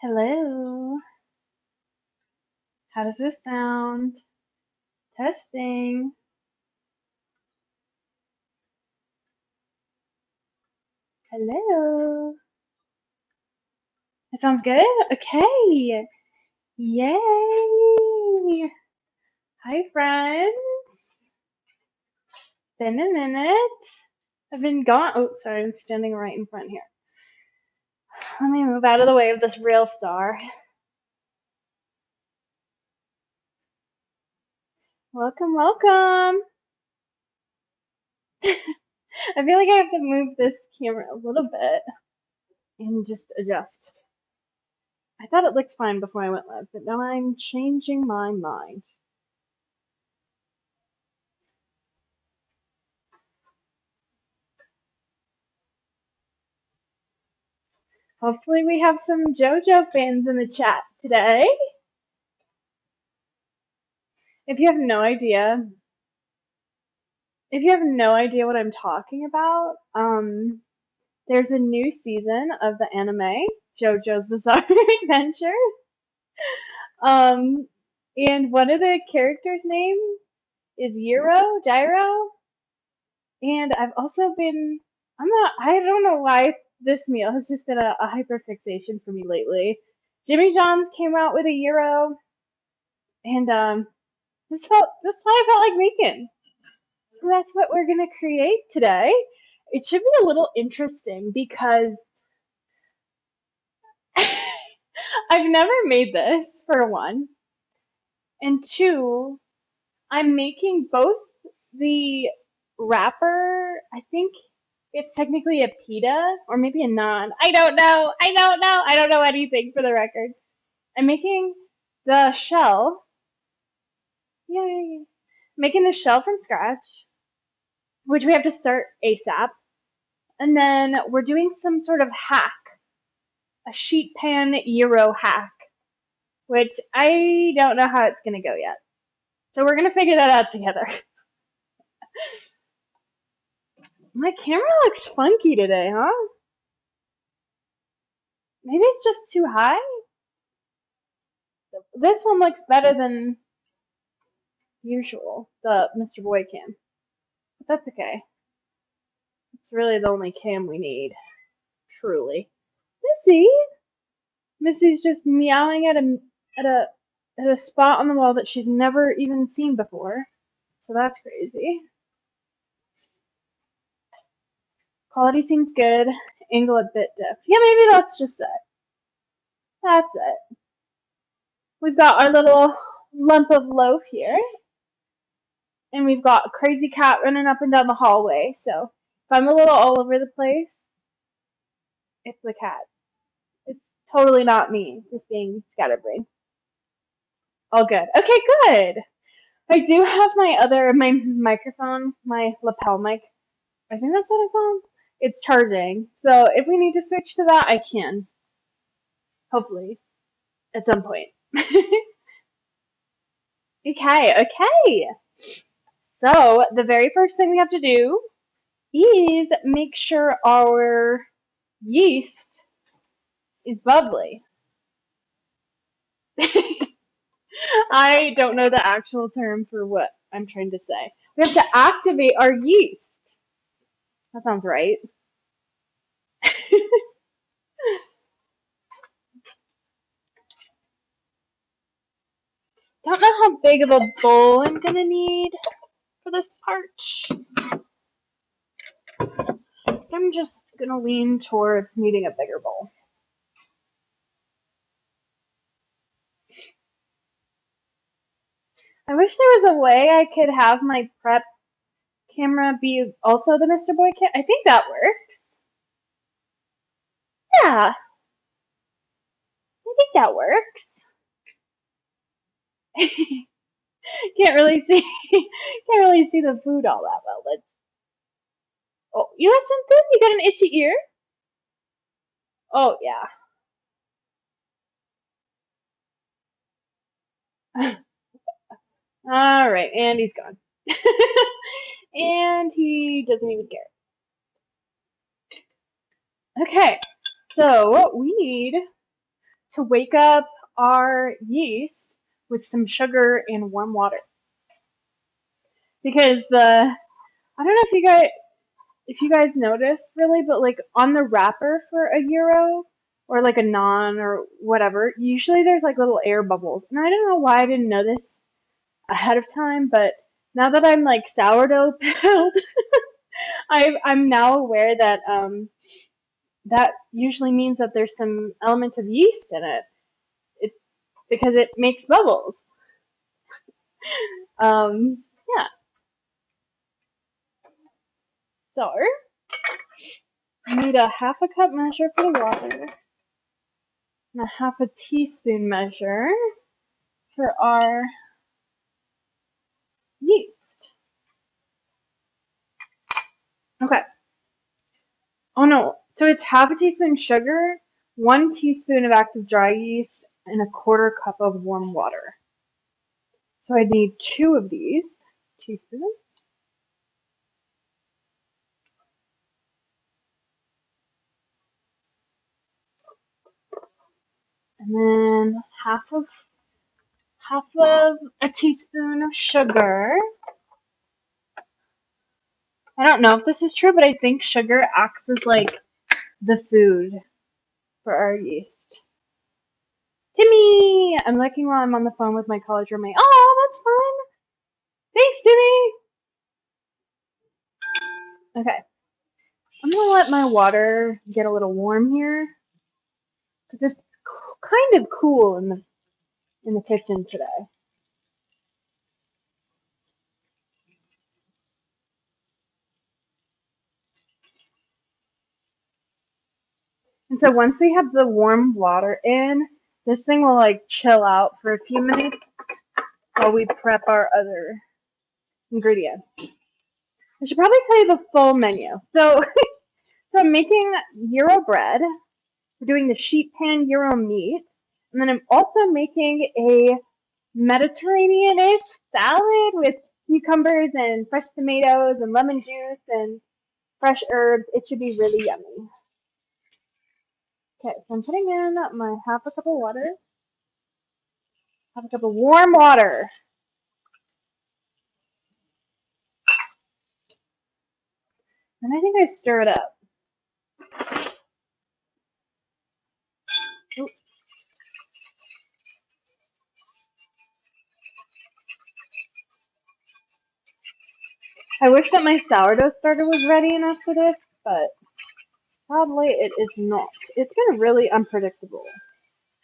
Hello. How does this sound? Testing. Hello. It sounds good? Okay. Yay. Hi, friends. Been a minute. I've been gone. Oh, sorry. I'm standing right in front here. Let me move out of the way of this real star. Welcome, welcome. I feel like I have to move this camera a little bit and just adjust. I thought it looked fine before I went live, but now I'm changing my mind. Hopefully we have some JoJo fans in the chat today. If you have no idea, what I'm talking about, there's a new season of the anime JoJo's Bizarre Adventure. And one of the characters' names is Gyro. And I've also been, I don't know why this meal has just been a hyper fixation for me lately. Jimmy John's came out with a Euro, and this is what I felt like making. So that's what we're gonna create today. It should be a little interesting because I've never made this, for one, and two, I'm making both the wrapper. I think it's technically a pita or maybe a naan. I don't know. I don't know anything, for the record. I'm making the shell. Yay! Making the shell from scratch, which we have to start ASAP. And then we're doing some sort of hack, a sheet pan Euro hack, which I don't know how it's going to go yet. So we're going to figure that out together. My camera looks funky today, huh? Maybe it's just too high? This one looks better than usual, the Mr. Boy cam. But that's okay. It's really the only cam we need. Truly. Missy's just meowing at a spot on the wall that she's never even seen before. So that's crazy. Quality seems good. Angle a bit diff. Yeah, maybe that's just it. That's it. We've got our little lump of loaf here. And we've got a crazy cat running up and down the hallway. So if I'm a little all over the place, it's the cat. It's totally not me, just being scatterbrained. All good. Okay, good. I do have my microphone, my lapel mic. I think that's what it's called. It's charging. So if we need to switch to that, I can. Hopefully. At some point. Okay. So the very first thing we have to do is make sure our yeast is bubbly. I don't know the actual term for what I'm trying to say. We have to activate our yeast. That sounds right. Don't know how big of a bowl I'm gonna need for this part. I'm just gonna lean towards needing a bigger bowl. I wish there was a way I could have my prep camera be also the Mr. Boy cam. I think that works. Yeah, I think that works. Can't really see the food all that well. Let's. Oh, you have something? You got an itchy ear? Oh yeah. All right, and he's gone. And he doesn't even care. Okay, so we need to wake up our yeast with some sugar and warm water. Because I don't know if you guys noticed really, but like on the wrapper for a gyro or like a naan or whatever, usually there's like little air bubbles. And I don't know why I didn't know this ahead of time, but now that I'm like sourdough pilled, I'm now aware that that usually means that there's some element of yeast in it. It because it makes bubbles. Yeah. So I need a half a cup measure for the water and a half a teaspoon measure for our yeast. Okay. Oh no. So it's half a teaspoon sugar, 1 teaspoon of active dry yeast, and a quarter cup of warm water. So I need 2 of these teaspoons. And then half of a teaspoon of sugar. I don't know if this is true, but I think sugar acts as like the food for our yeast. Timmy! I'm looking while I'm on the phone with my college roommate. Oh, that's fun! Thanks, Timmy! Okay. I'm gonna let my water get a little warm here. Because it's kind of cool in the kitchen today. And so once we have the warm water in, this thing will like chill out for a few minutes while we prep our other ingredients. I should probably tell you the full menu. So I'm making gyro bread. We're doing the sheet pan gyro meat. And then I'm also making a Mediterranean-ish salad with cucumbers and fresh tomatoes and lemon juice and fresh herbs. It should be really yummy. Okay, so I'm putting in my half a cup of water. Half a cup of warm water. And I think I stir it up. Oops. I wish that my sourdough starter was ready enough for this, but sadly it is not. It's been really unpredictable.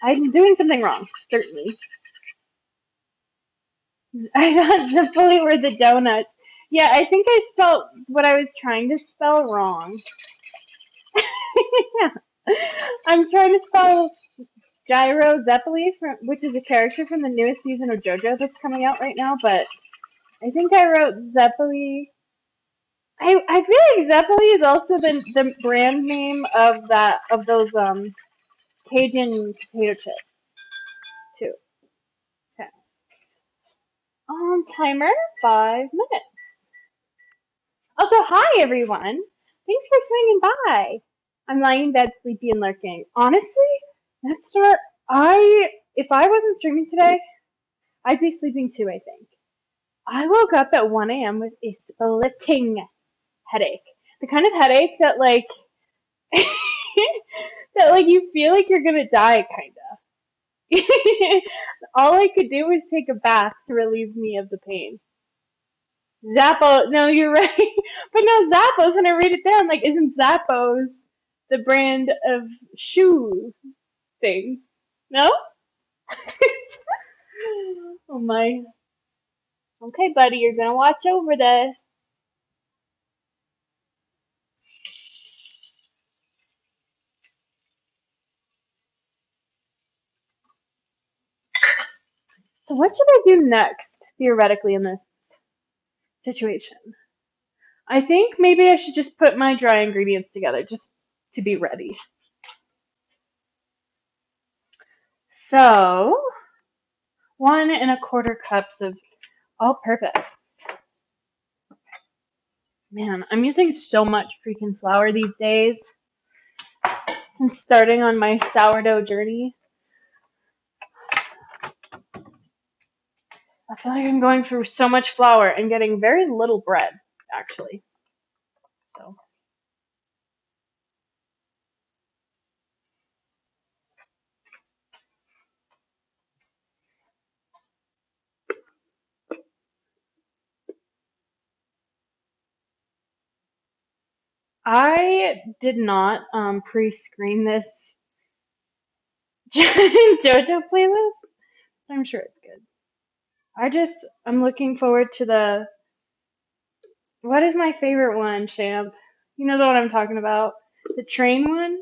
I'm doing something wrong, certainly. I thought simply were the donuts. Yeah, I think I spelled what I was trying to spell wrong. Yeah. I'm trying to spell Gyro Zeppeli, which is a character from the newest season of JoJo that's coming out right now, but I think I wrote Zeppeli. I feel like Zeppeli is also the brand name of those Cajun potato chips too. Okay. On timer, 5 minutes. Also, hi everyone. Thanks for swinging by. I'm lying in bed, sleepy and lurking. Honestly, Netstar, if I wasn't streaming today, I'd be sleeping too. I think I woke up at 1 a.m. with a splitting headache. The kind of headache that like that like you feel like you're gonna die, kinda. All I could do was take a bath to relieve me of the pain. Zappos. No, you're right. But no, Zappos. When I read it down, like, isn't Zappos the brand of shoe thing? No? Oh my. Okay, buddy, you're gonna watch over this. So what should I do next, theoretically, in this situation? I think maybe I should just put my dry ingredients together, just to be ready. So, 1 1/4 cups of all-purpose. Man, I'm using so much freaking flour these days since starting on my sourdough journey. feel like I'm going through so much flour and getting very little bread, actually. So I did not pre-screen this JoJo playlist. I'm sure it's good. I'm looking forward to what is my favorite one, Champ? You know the one I'm talking about? The train one?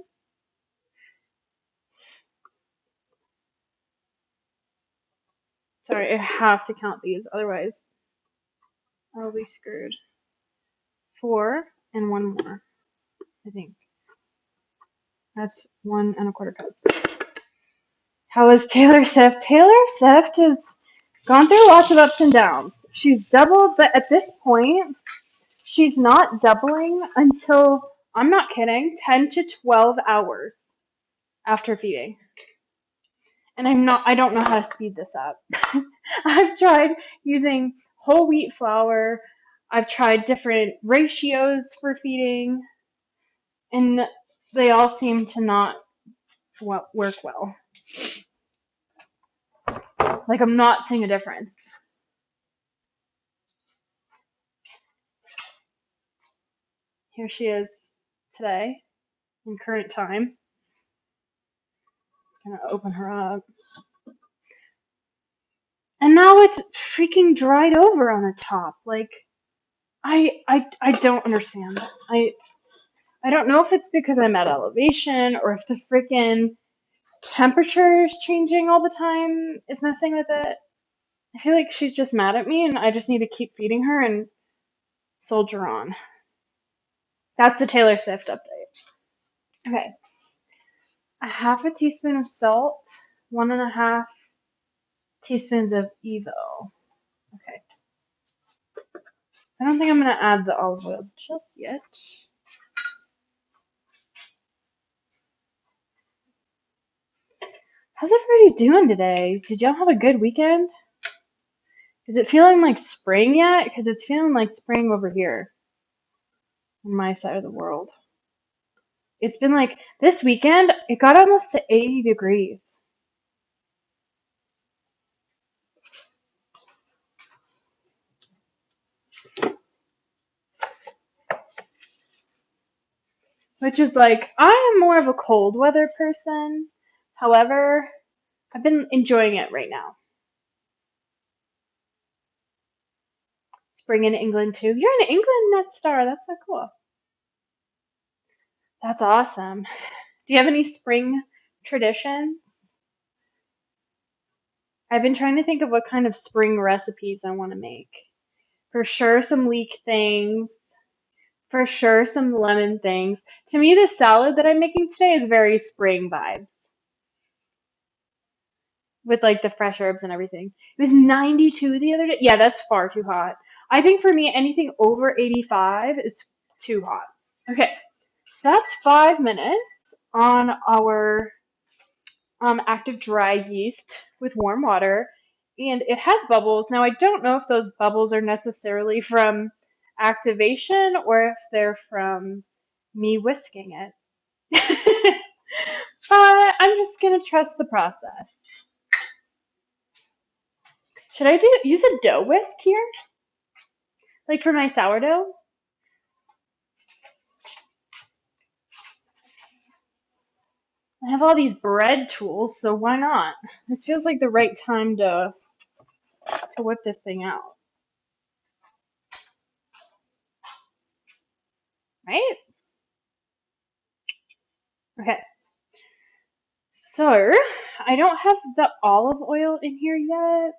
Sorry, I have to count these, otherwise I'll be screwed. 4 and one more, I think. That's 1 1/4 cups. How is Taylor Swift? Taylor Swift has gone through lots of ups and downs. She's doubled, but at this point, she's not doubling until, I'm not kidding, 10 to 12 hours after feeding. And I don't know how to speed this up. I've tried using whole wheat flour. I've tried different ratios for feeding, and they all seem to not work well. Like, I'm not seeing a difference. Here she is today, in current time. I'm gonna open her up. And now it's freaking dried over on the top. Like, I don't understand. I don't know if it's because I'm at elevation or if the freaking temperature is changing all the time is messing with it. I feel like she's just mad at me and I just need to keep feeding her and soldier on. That's the Taylor Swift update. Okay. 1/2 teaspoon of salt, 1 1/2 teaspoons of Evo. Okay. I don't think I'm going to add the olive oil just yet. How's everybody doing today? Did y'all have a good weekend? Is it feeling like spring yet? Because it's feeling like spring over here on my side of the world. It's been like, this weekend, it got almost to 80 degrees. Which is like, I am more of a cold weather person. However, I've been enjoying it right now. Spring in England too. You're in England, Net Star. That's so cool. That's awesome. Do you have any spring traditions? I've been trying to think of what kind of spring recipes I want to make. For sure, some leek things. For sure, some lemon things. To me, the salad that I'm making today is very spring vibes. With like the fresh herbs and everything. It was 92 the other day. Yeah, that's far too hot. I think for me, anything over 85 is too hot. Okay, so that's 5 minutes on our active dry yeast with warm water. And it has bubbles. Now, I don't know if those bubbles are necessarily from activation or if they're from me whisking it. But I'm just going to trust the process. Should I use a dough whisk here? Like for my sourdough? I have all these bread tools, so why not? This feels like the right time to whip this thing out. Right? Okay. So, I don't have the olive oil in here yet.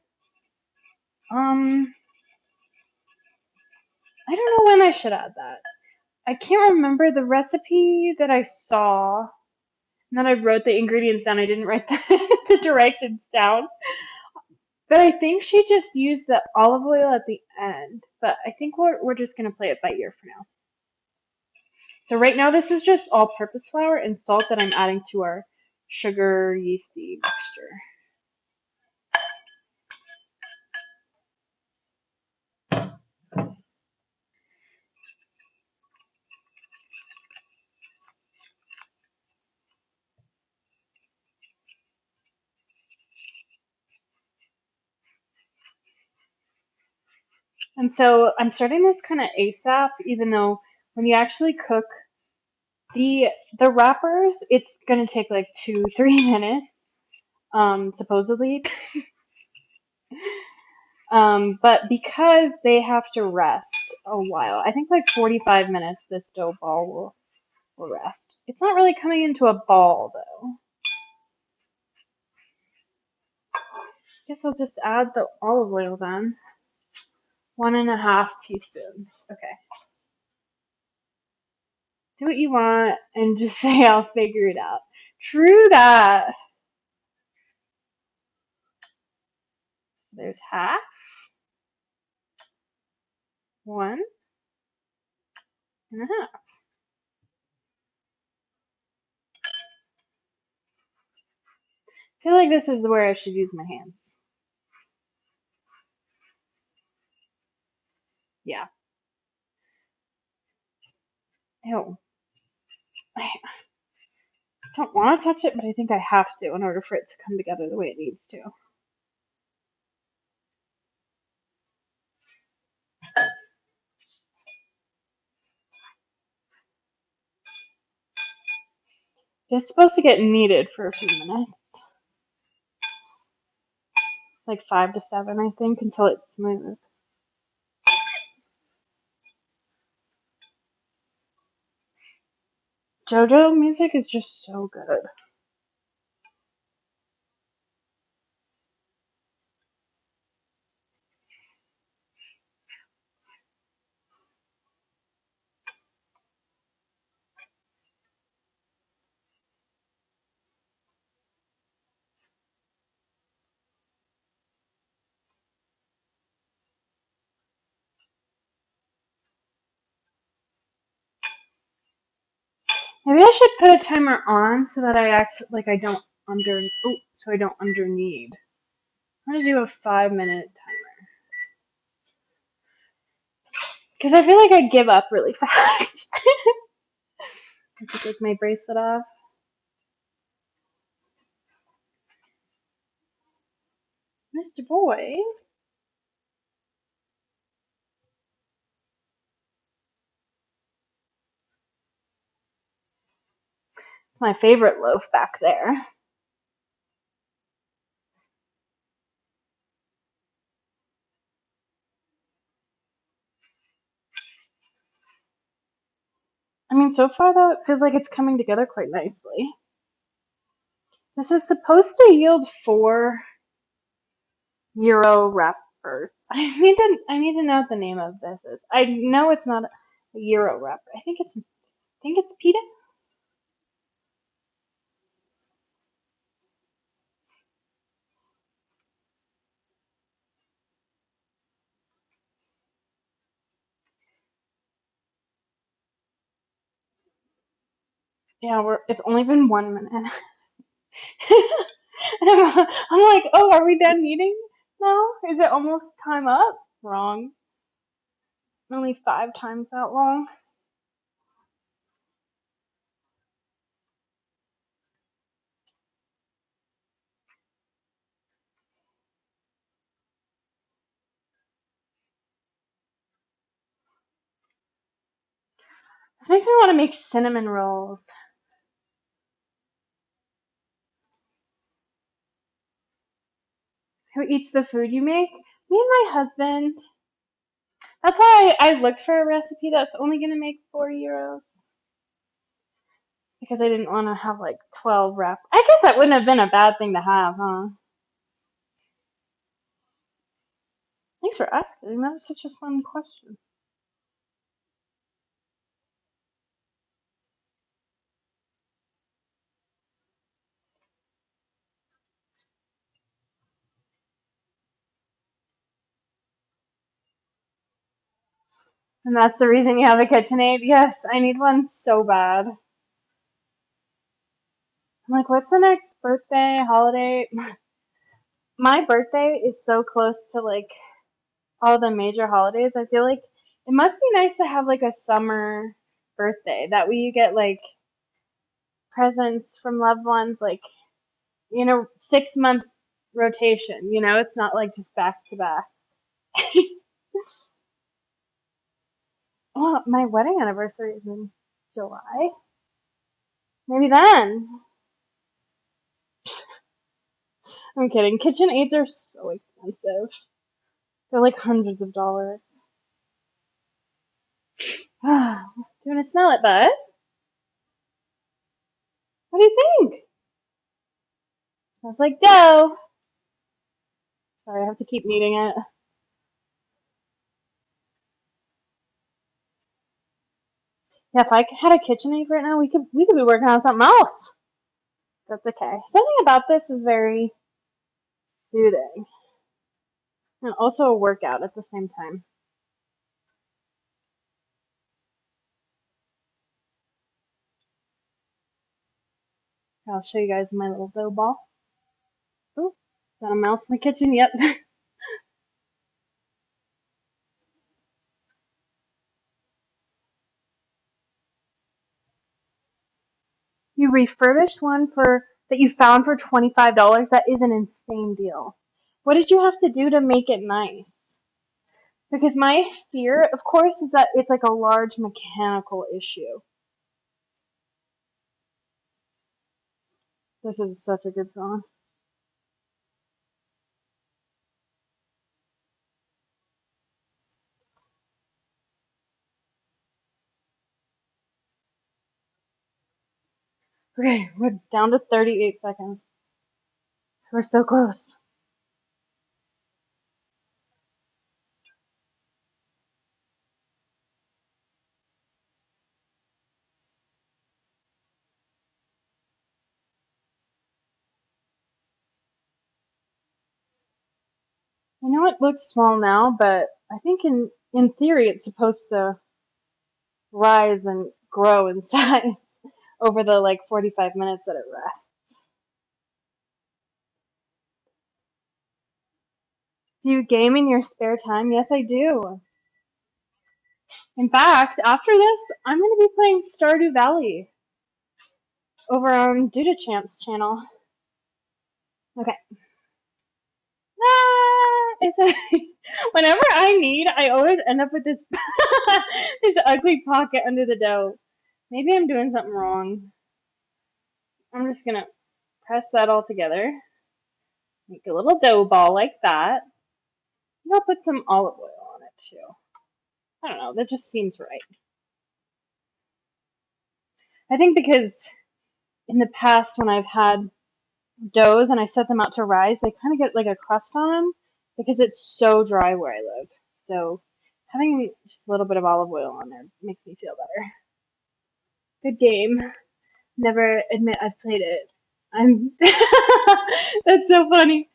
I don't know when I should add that. I can't remember the recipe that I saw. And then I wrote the ingredients down. I didn't write the directions down. But I think she just used the olive oil at the end. But I think we're just going to play it by ear for now. So right now this is just all-purpose flour and salt that I'm adding to our sugar yeasty mixture. And so I'm starting this kind of ASAP, even though when you actually cook the wrappers, it's gonna take like 2-3 minutes, supposedly. But because they have to rest a while, I think like 45 minutes this dough ball will rest. It's not really coming into a ball though. Guess I'll just add the olive oil then. 1.5 teaspoons. Okay. Do what you want and just say I'll figure it out. True that. So there's half. 1.5. I feel like this is where I should use my hands. Yeah. Ew. I don't want to touch it, but I think I have to in order for it to come together the way it needs to. It's supposed to get kneaded for a few minutes. Like 5 to 7, I think, until it's smooth. JoJo music is just so good. Maybe I should put a timer on so that I act like I don't so I don't under knead. I'm gonna do a 5-minute timer because I feel like I give up really fast. I have to take my bracelet off. Mr. Boy. It's my favorite loaf back there. I mean, so far though, it feels like it's coming together quite nicely. This is supposed to yield 4 Euro wrappers. I need to know what the name of this is. I know it's not a Euro wrapper. I think it's pita. Yeah, it's only been 1 minute. I'm like, oh, are we done eating now? Is it almost time up? Wrong. Only 5 times that long. This makes me want to make cinnamon rolls. Who eats the food you make? Me and my husband. That's why I looked for a recipe that's only going to make 4 euros. Because I didn't want to have like 12 wrap. I guess that wouldn't have been a bad thing to have, huh? Thanks for asking. That was such a fun question. And that's the reason you have a KitchenAid? Yes, I need one so bad. I'm like, what's the next birthday, holiday? My birthday is so close to like all the major holidays. I feel like it must be nice to have like a summer birthday. That way you get like presents from loved ones, like, 6-month rotation. It's not like just back to back. Oh, my wedding anniversary is in July. Maybe then. I'm kidding. Kitchen aids are so expensive. They're like hundreds of dollars. Do you want to smell it, bud? What do you think? Smells like dough. Sorry, I have to keep kneading it. Yeah, if I had a KitchenAid right now, we could be working on something else. That's okay. Something about this is very soothing, and also a workout at the same time. I'll show you guys my little dough ball. Oh, is that a mouse in the kitchen? Yep. You refurbished one that you found for $25. That is an insane deal. What did you have to do to make it nice? Because my fear, of course, is that it's like a large mechanical issue. This is such a good song. Okay, we're down to 38 seconds. We're so close. I know it looks small now, but I think in theory it's supposed to rise and grow in size over the like 45 minutes that it rests. Do you game in your spare time? Yes, I do. In fact, after this, I'm going to be playing Stardew Valley over on Duda Champ's channel. Okay. It's whenever I need, I always end up with this this ugly pocket under the dough. Maybe I'm doing something wrong. I'm just gonna press that all together. Make a little dough ball like that. And I'll put some olive oil on it too. I don't know, that just seems right. I think because in the past when I've had doughs and I set them out to rise, they kind of get like a crust on them because it's so dry where I live. So having just a little bit of olive oil on there makes me feel better. Good game. Never admit I've played it. I'm. That's so funny.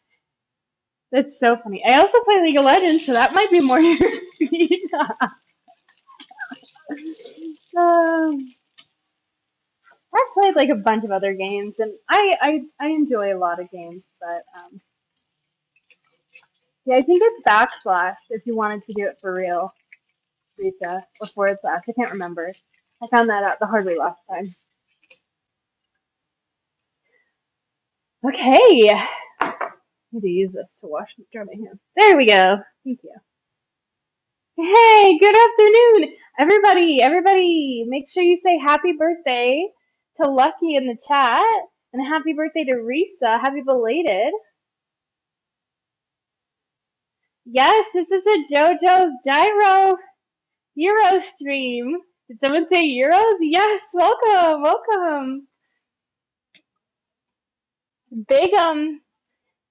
That's so funny. I also play League of Legends, so that might be more your speed. um, I've played like a bunch of other games, and I enjoy a lot of games, but yeah, I think it's backslash if you wanted to do it for real, Rita, or forward slash. I can't remember. I found that out the hard way last time. Okay, I need to use this to dry my hands. There we go. Thank you. Hey, good afternoon, everybody. Everybody, make sure you say happy birthday to Lucky in the chat, and happy birthday to Risa. Happy belated. Yes, this is a JoJo's Gyro Euro stream. Did someone say Euros? Yes, welcome, welcome. Big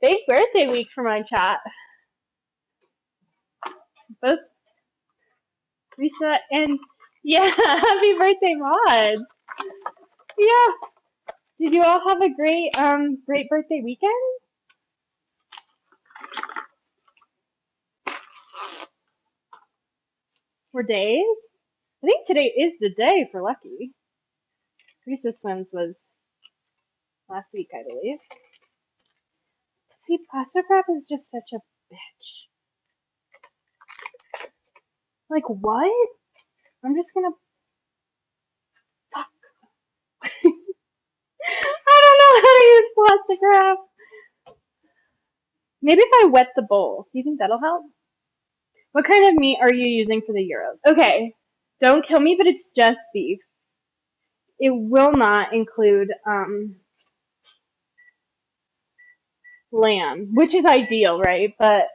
big birthday week for my chat. Both Risa and yeah, happy birthday, mods. Yeah. Did you all have a great birthday weekend? For days? I think today is the day for Lucky. Risa Swims was last week, I believe. See, plastic wrap is just such a bitch. Like, what? I'm just gonna. Fuck. I don't know how to use plastic wrap. Maybe if I wet the bowl. Do you think that'll help? What kind of meat are you using for the gyros? Okay. Don't kill me, but it's just beef. It will not include lamb, which is ideal, right? But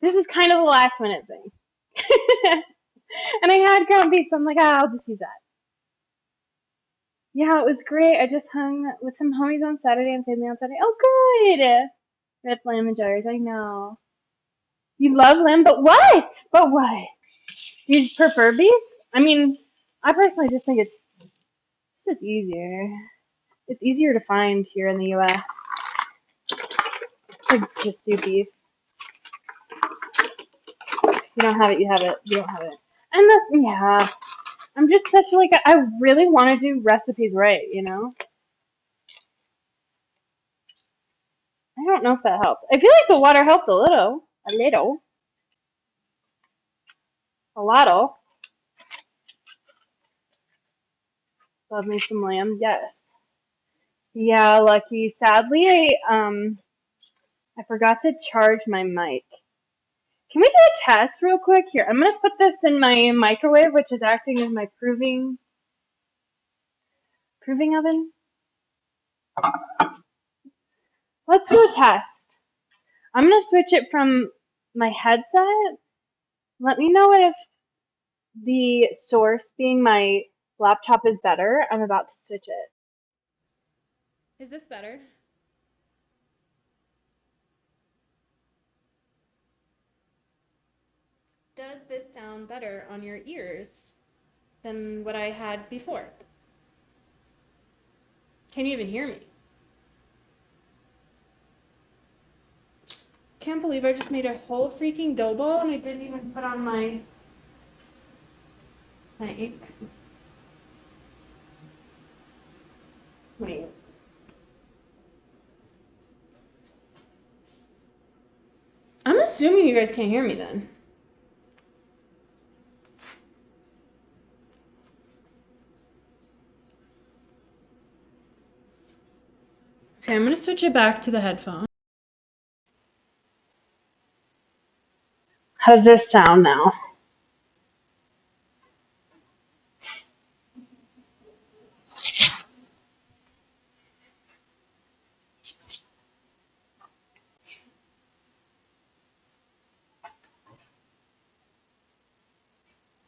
this is kind of a last minute thing. And I had ground beef, so I'm like, I'll just use that. Yeah, it was great. I just hung with some homies on Saturday and family on Saturday. Oh, good. Red lamb and jars, I know. You love lamb, but what? But what? Do you prefer beef? I mean, I personally just think it's just easier. It's easier to find here in the U.S. to just do beef. If you don't have it, you have it. You don't have it. And yeah, I'm just such like, I really want to do recipes right, you know? I don't know if that helped. I feel like the water helped a little. A little. A lottle. Love me some lamb. Yes. Yeah, Lucky. Sadly, I forgot to charge my mic. Can we do a test real quick? Here, I'm gonna put this in my microwave, which is acting as my proving oven. Let's do a test. I'm gonna switch it from my headset. Let me know if the source being my laptop is better. I'm about to switch it. Is this better? Does this sound better on your ears than what I had before? Can you even hear me? Can't believe I just made a whole freaking dough ball and I didn't even put on my apron. Wait. I'm assuming you guys can't hear me then. Okay, I'm gonna switch it back to the headphone. How does this sound now?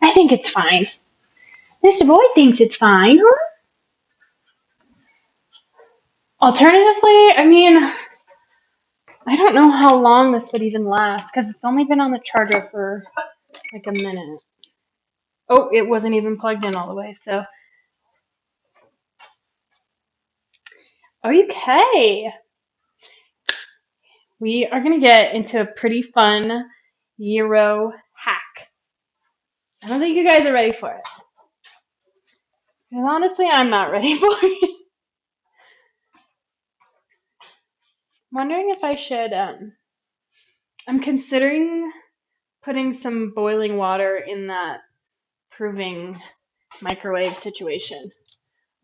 I think it's fine. Mr. Boy thinks it's fine, huh? Alternatively, I mean, I don't know how long this would even last because it's only been on the charger for like a minute. Oh, it wasn't even plugged in all the way, so. Okay. We are going to get into a pretty fun Euro hack. I don't think you guys are ready for it. Because honestly, I'm not ready for it. I'm wondering if I should, I'm considering putting some boiling water in that proving microwave situation.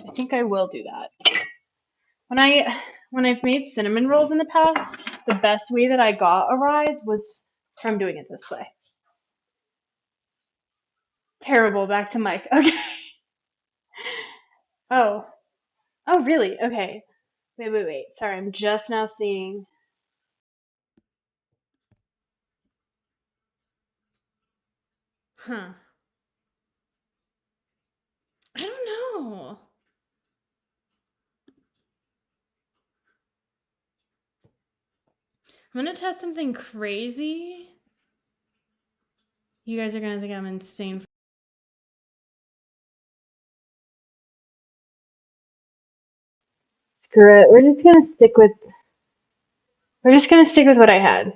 I think I will do that. When I've made cinnamon rolls in the past, the best way that I got a rise was from doing it this way. Terrible. Back to Mike. Okay. Oh. Oh, really? Okay. Wait. Sorry, I'm just now seeing. Huh. I don't know. I'm gonna test something crazy. You guys are gonna think I'm insane. Screw it. We're just gonna stick with what I had.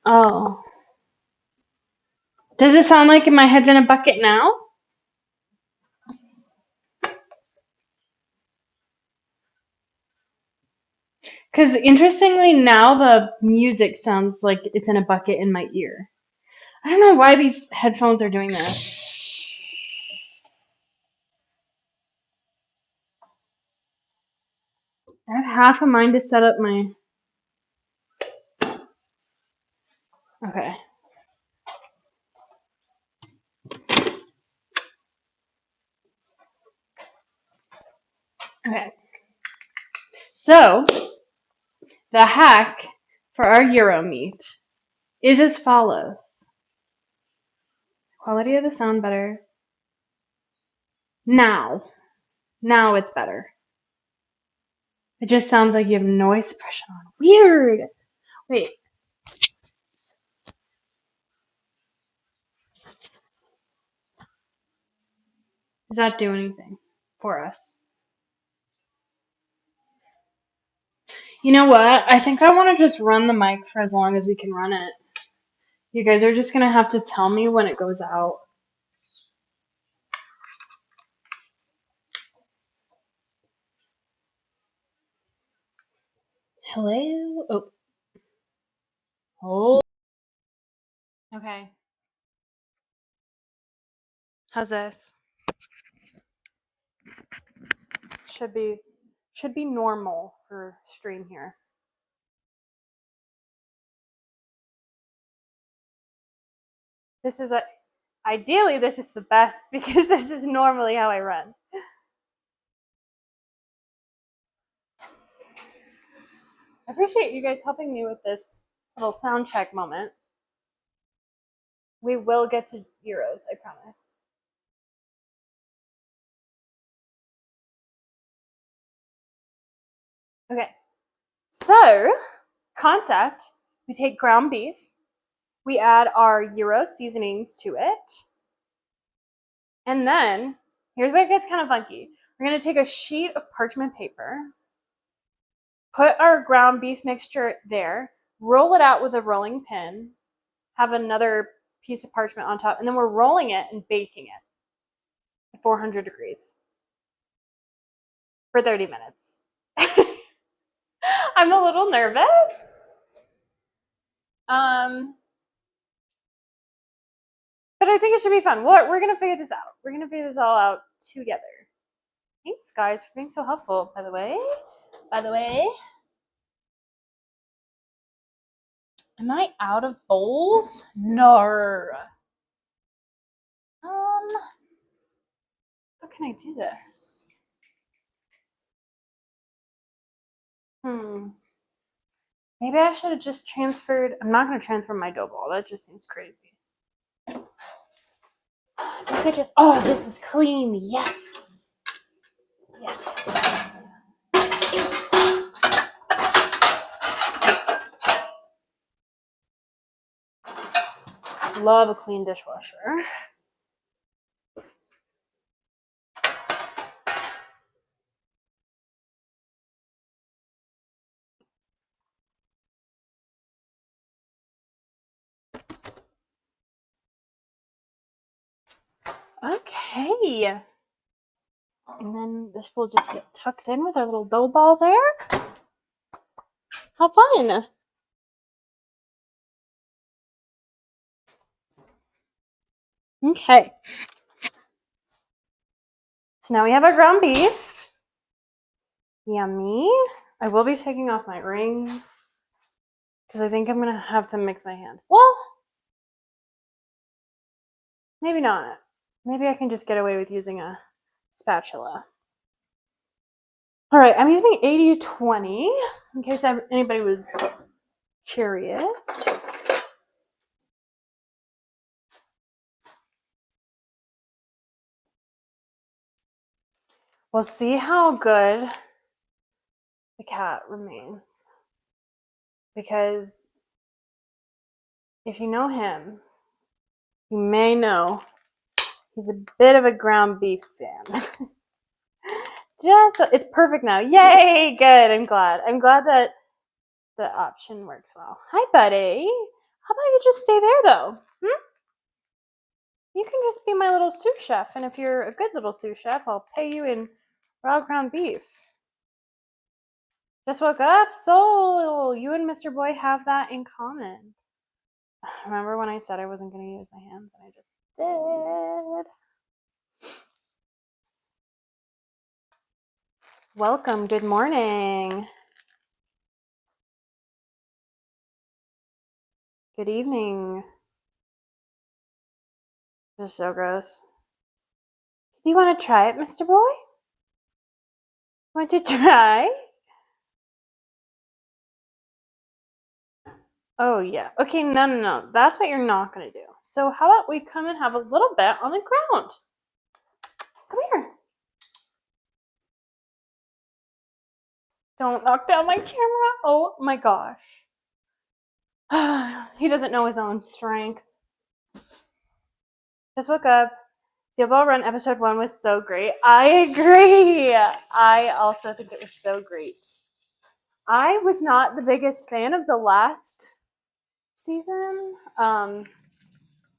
Oh. Does it sound like my head's in a bucket now? Because interestingly, now the music sounds like it's in a bucket in my ear. I don't know why these headphones are doing this. I have half a mind to set up my. Okay. Okay. So, the hack for our gyro meat is as follows. Quality of the sound better. Now it's better. It just sounds like you have noise suppression on. Weird. Wait. Does that do anything for us? You know what? I think I want to just run the mic for as long as we can run it. You guys are just going to have to tell me when it goes out. Hello? Oh. Oh. Okay. How's this? Should be normal for stream here. This is ideally this is the best because this is normally how I run. I appreciate you guys helping me with this little sound check moment. We will get to Euros, I promise. Okay, so concept, we take ground beef, we add our Euro seasonings to it, and then, here's where it gets kind of funky. We're gonna take a sheet of parchment paper, put our ground beef mixture there, roll it out with a rolling pin, have another piece of parchment on top, and then we're rolling it and baking it at 400 degrees for 30 minutes. I'm a little nervous. But I think it should be fun. We're going to figure this out. We're going to figure this all out together. Thanks, guys, for being so helpful, by the way. Am I out of bowls? No. How can I do this? Maybe I should have just transferred. I'm not going to transfer my dough ball. That just seems crazy. I could just. Oh, this is clean. Yes. Yes. Love a clean dishwasher. Okay. And then this will just get tucked in with our little dough ball there. How fun. Okay. So now we have our ground beef. Yummy. I will be taking off my rings because I think I'm going to have to mix my hand. Well, maybe not. Maybe I can just get away with using a spatula. All right, I'm using 80-20 in case anybody was curious. We'll see how good the cat remains. Because if you know him, you may know he's a bit of a ground beef fan. It's perfect now. Yay! Good. I'm glad. I'm glad that the option works well. Hi, buddy. How about you just stay there, though? You can just be my little sous chef, and if you're a good little sous chef, I'll pay you in raw ground beef. Just woke up? So, you and Mr. Boy have that in common. Remember when I said I wasn't going to use my hands, and I just did. Welcome. Good morning. Good evening. This is so gross. Do you want to try it, Mr. Boy? Want to try? Oh, yeah. Okay, no. That's what you're not going to do. So how about we come and have a little bit on the ground? Come here. Don't knock down my camera. Oh, my gosh. He doesn't know his own strength. Just woke up. Steel Ball Run episode 1 was so great. I agree. I also think it was so great. I was not the biggest fan of the last season, but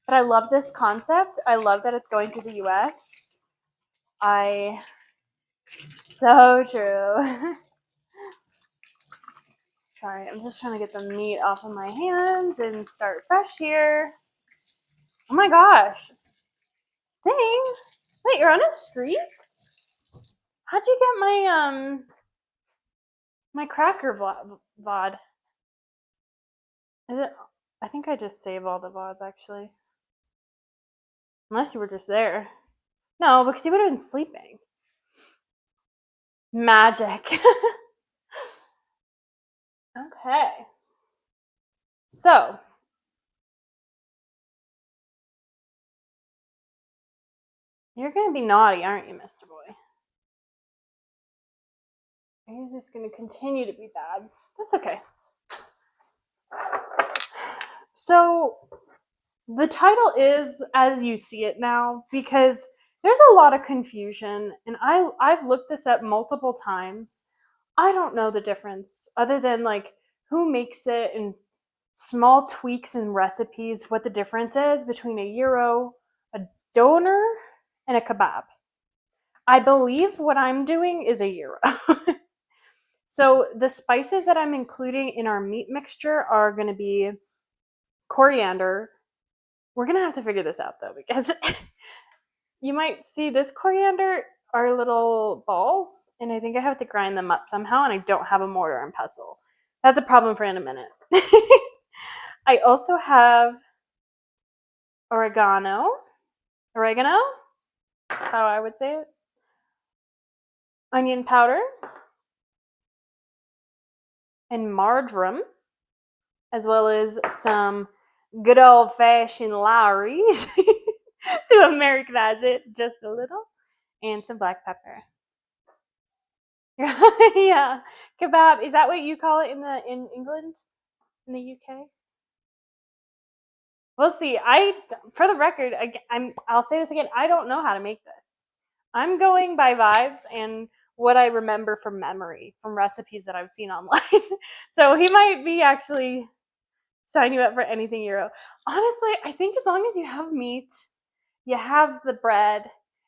I love this concept. I love that it's going to the US. So true. Sorry, I'm just trying to get the meat off of my hands and start fresh here. Oh my gosh. Dang. Wait, you're on a streak? How'd you get my cracker VOD? Is it? I think I just save all the VODs actually. Unless you were just there. No, because you would have been sleeping. Magic. Okay. So. You're going to be naughty, aren't you, Mr. Boy? He's just going to continue to be bad. That's okay. So, the title is As You See It Now, because there's a lot of confusion, and I've looked this up multiple times. I don't know the difference, other than like who makes it and small tweaks in recipes, what the difference is between a gyro, a doner, and a kebab. I believe what I'm doing is a gyro. So the spices that I'm including in our meat mixture are going to be coriander. We're going to have to figure this out though, because you might see this coriander are little balls, and I think I have to grind them up somehow, and I don't have a mortar and pestle. That's a problem for in a minute. I also have oregano. That's how I would say it. Onion powder and marjoram, as well as some good old-fashioned Lawry's to Americanize it just a little, and some black pepper. Yeah, kebab. Is that what you call it in England, in the UK? We'll see. For the record, I'll say this again. I don't know how to make this. I'm going by vibes and what I remember from memory, from recipes that I've seen online. So he might be actually sign you up for anything gyro. Honestly, I think as long as you have meat, you have the bread,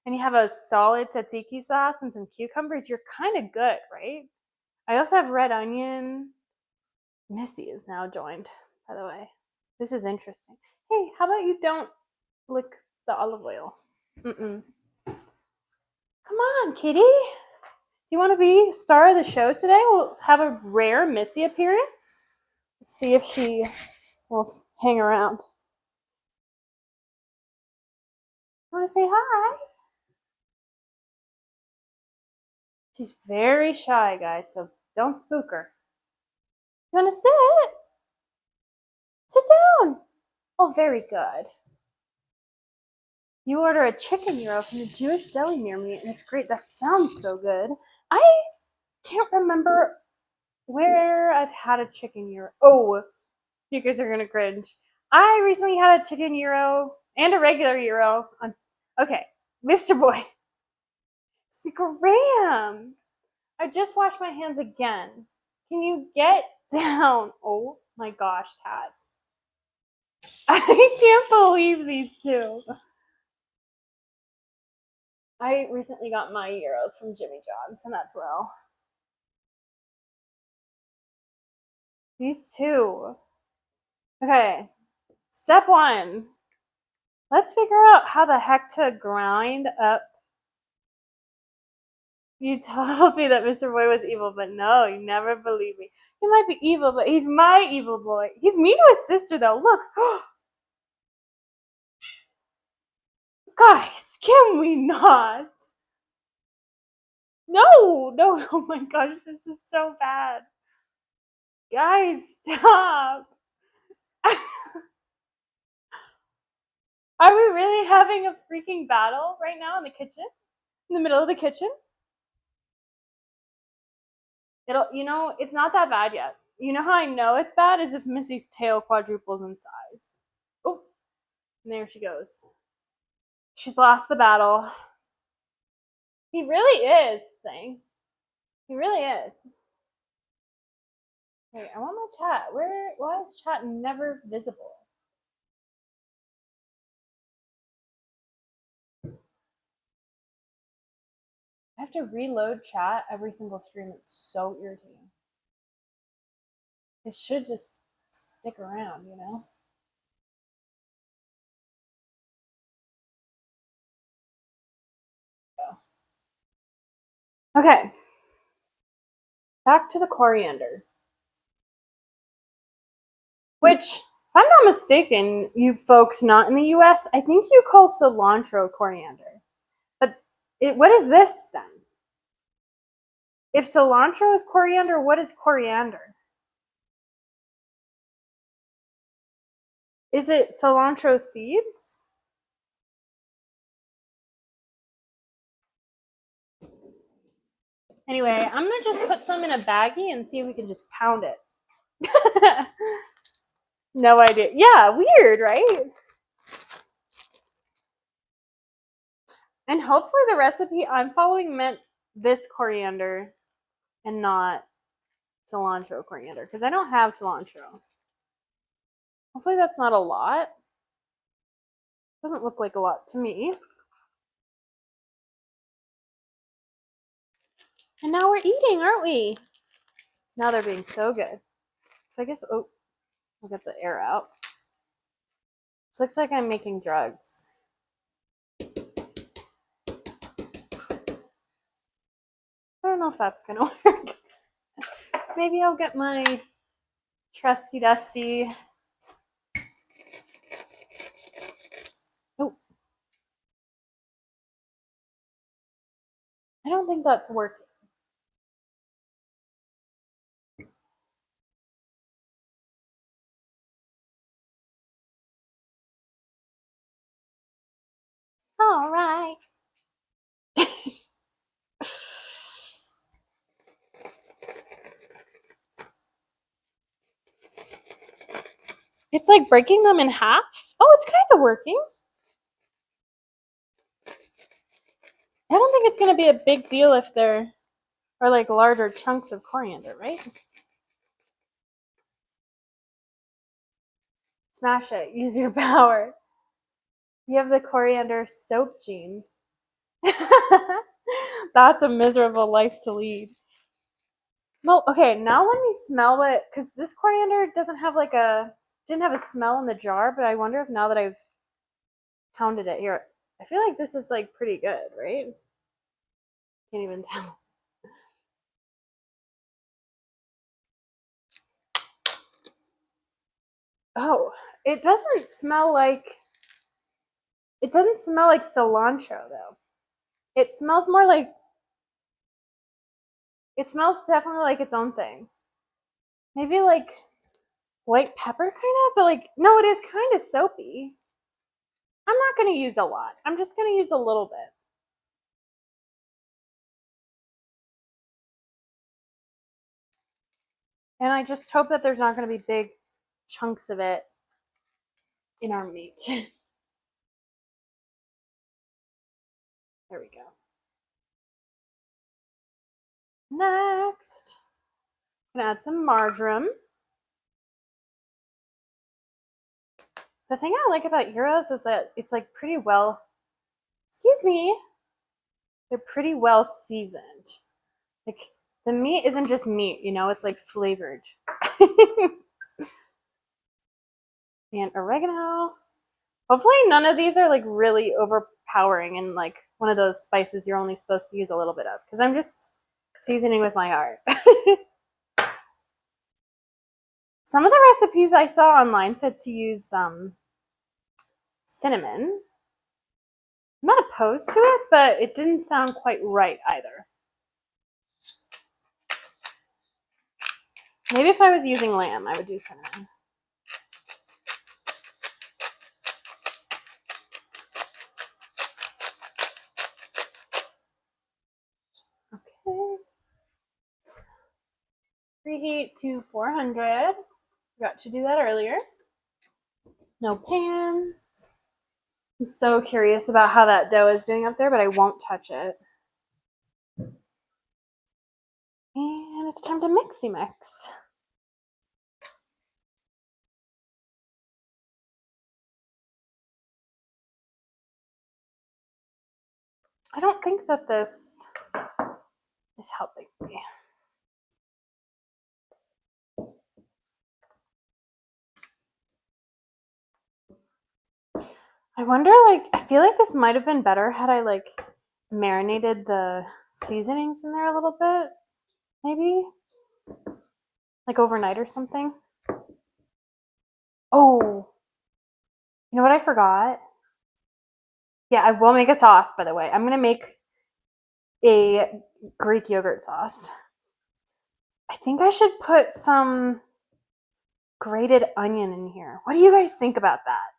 and you have a solid tzatziki sauce and some cucumbers, you're kind of good, right? I also have red onion. Missy is now joined, by the way. This is interesting. Hey, how about you don't lick the olive oil? Mm-mm. Come on, kitty. You want to be star of the show today? We'll have a rare Missy appearance. Let's see if she will hang around. Want to say hi? She's very shy, guys, so don't spook her. You want to sit? Sit down. Oh, very good. You order a chicken gyro from the Jewish deli near me, and it's great. That sounds so good. I can't remember where I've had a chicken gyro. Oh, you guys are gonna cringe. I recently had a chicken gyro and a regular gyro. Okay, Mr. Boy. Scram! I just washed my hands again. Can you get down? Oh my gosh, cats. I can't believe these two. I recently got my gyros from Jimmy John's, and that's well. These two. Okay, step 1. Let's figure out how the heck to grind up. You told me that Mr. Boy was evil, but no, you never believed me. He might be evil, but he's my evil boy. He's mean to his sister, though. Look. Guys, can we not? No, oh my gosh, this is so bad. Guys, stop. Are we really having a freaking battle right now in the kitchen? In the middle of the kitchen? It's not that bad yet. You know how I know it's bad is if Missy's tail quadruples in size. Oh, and there she goes. She's lost the battle. He really is, thing. He really is. Wait, I want my chat. Why is chat never visible? I have to reload chat every single stream. It's so irritating. It should just stick around, you know? Okay. Back to the coriander. Which, if I'm not mistaken, you folks not in the US, I think you call cilantro coriander. But what is this then? If cilantro is coriander, what is coriander? Is it cilantro seeds? Anyway, I'm gonna just put some in a baggie and see if we can just pound it. No idea. Yeah, weird, right? And hopefully the recipe I'm following meant this coriander and not cilantro coriander, because I don't have cilantro. Hopefully that's not a lot. Doesn't look like a lot to me. And now we're eating, aren't we? Now they're being so good. So I guess, oh, I'll get the air out. This looks like I'm making drugs. I don't know if that's gonna work. Maybe I'll get my trusty dusty. Oh. I don't think that's working. All right. It's like breaking them in half. Oh, it's kind of working. I don't think it's going to be a big deal if there are like larger chunks of coriander, right? Smash it. Use your power. You have the coriander soap gene. That's a miserable life to lead. No, okay, now let me smell it, because this coriander didn't have a smell in the jar, but I wonder if now that I've pounded it here, I feel like this is like pretty good, right? Can't even tell. Oh, it doesn't smell like cilantro though. It smells definitely like its own thing. Maybe like white pepper kind of, but like no, it is kind of soapy. I'm not going to use a lot. I'm just going to use a little bit. And I just hope that there's not going to be big chunks of it in our meat. There we go. Next, I'm going to add some marjoram. The thing I like about gyros is that it's like pretty well, excuse me, they're pretty well seasoned. Like the meat isn't just meat, you know, it's like flavored. And oregano. Hopefully none of these are like really overpowering and like one of those spices you're only supposed to use a little bit of, because I'm just seasoning with my heart. Some of the recipes I saw online said to use cinnamon. I'm not opposed to it, but it didn't sound quite right either. Maybe if I was using lamb, I would do cinnamon. Okay. Preheat to 400. Forgot to do that earlier. No pans. I'm so curious about how that dough is doing up there, but I won't touch it. And it's time to mixy mix. I don't think that this is helping me. I wonder, like, I feel like this might have been better had I, like, marinated the seasonings in there a little bit. Maybe? Like overnight or something. Oh, you know what I forgot? Yeah, I will make a sauce, by the way. I'm going to make a Greek yogurt sauce. I think I should put some grated onion in here. What do you guys think about that?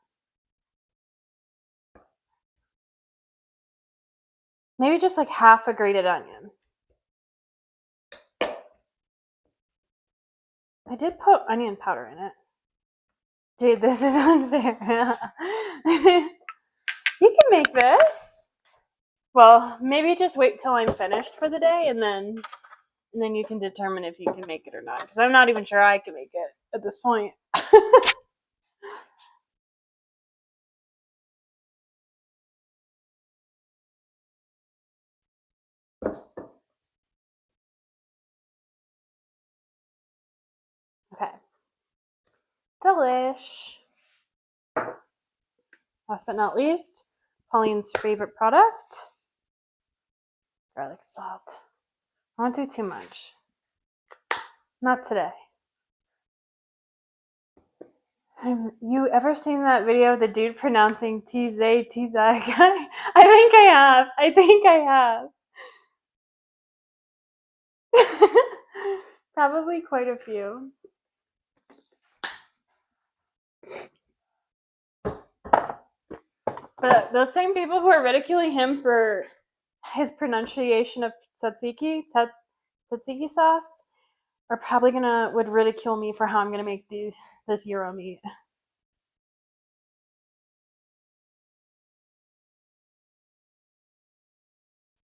Maybe just like half a grated onion. I did put onion powder in it. Dude, this is unfair. You can make this. Well, maybe just wait till I'm finished for the day and then you can determine if you can make it or not. Because I'm not even sure I can make it at this point. Okay. Delish. Last but not least, Pauline's favorite product, garlic salt. I won't do too much. Not today. Have you ever seen that video of the dude pronouncing T-Z, T-Zag? I think I have. Probably quite a few. But those same people who are ridiculing him for his pronunciation of tzatziki sauce are probably would ridicule me for how I'm gonna make this gyro meat.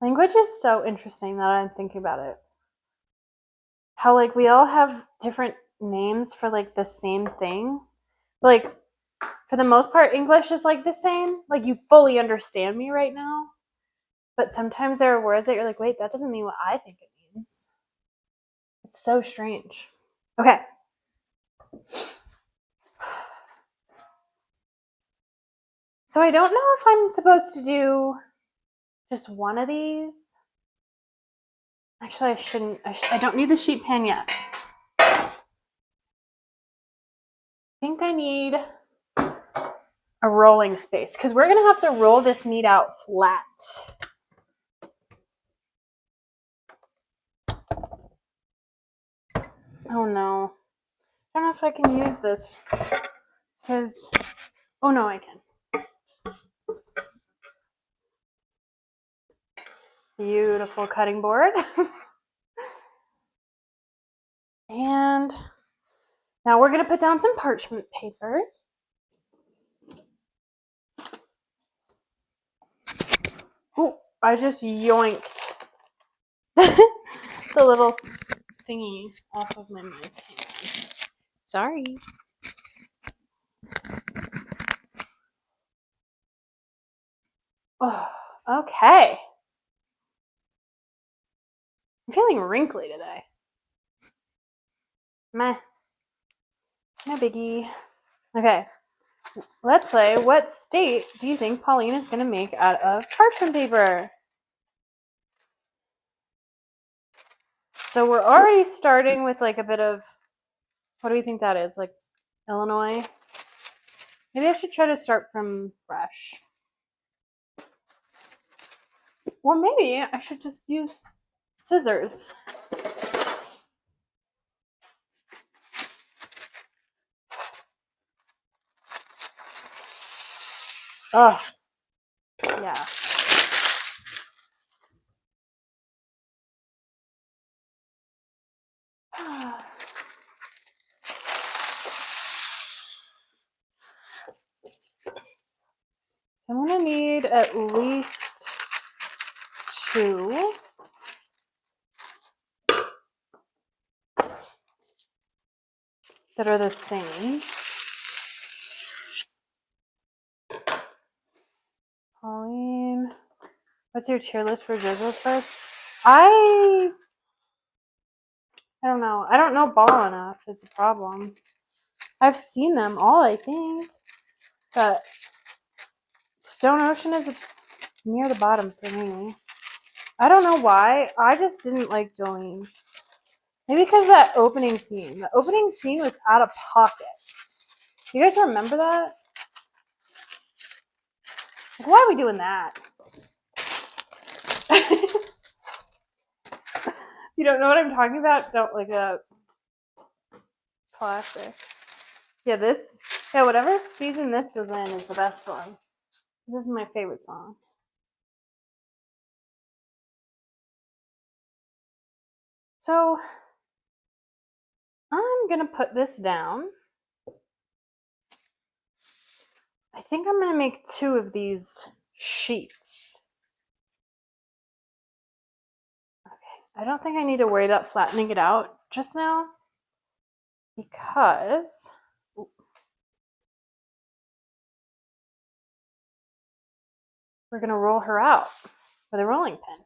Language is so interesting that I'm thinking about it. How like we all have different names for like the same thing. Like for the most part, English is like the same. Like you fully understand me right now. But sometimes there are words that you're like, wait, that doesn't mean what I think it means. It's so strange. Okay. So I don't know if I'm supposed to do just one of these. Actually, I shouldn't. I don't need the sheet pan yet. I think I need a rolling space because we're going to have to roll this meat out flat. Oh no. I don't know if I can use this because, oh no, I can. Beautiful cutting board. And now we're going to put down some parchment paper. Oh, I just yoinked the little thingy off of my mic. Sorry. Oh, okay. I'm feeling wrinkly today. Meh. No biggie. Okay. Let's play. What state do you think Pauline is going to make out of parchment paper? So we're already starting with like a bit of, what do we think that is? Like Illinois? Maybe I should try to start from fresh. Or maybe I should just use scissors. Oh, yeah. So I'm gonna need at least 2. That are the same. Pauline, what's your tier list for JoJo first? I don't know. I don't know ball enough is the problem. I've seen them all, I think. But Stone Ocean is near the bottom for me. I don't know why. I just didn't like Jolene. Maybe because of that opening scene. The opening scene was out of pocket. You guys remember that? Like, why are we doing that? You don't know what I'm talking about? Don't look it up. Classic. Yeah, whatever season this was in is the best one. This is my favorite song. So, I'm gonna put this down. I think I'm gonna make 2 of these sheets. Okay, I don't think I need to worry about flattening it out just now because we're gonna roll her out with a rolling pin.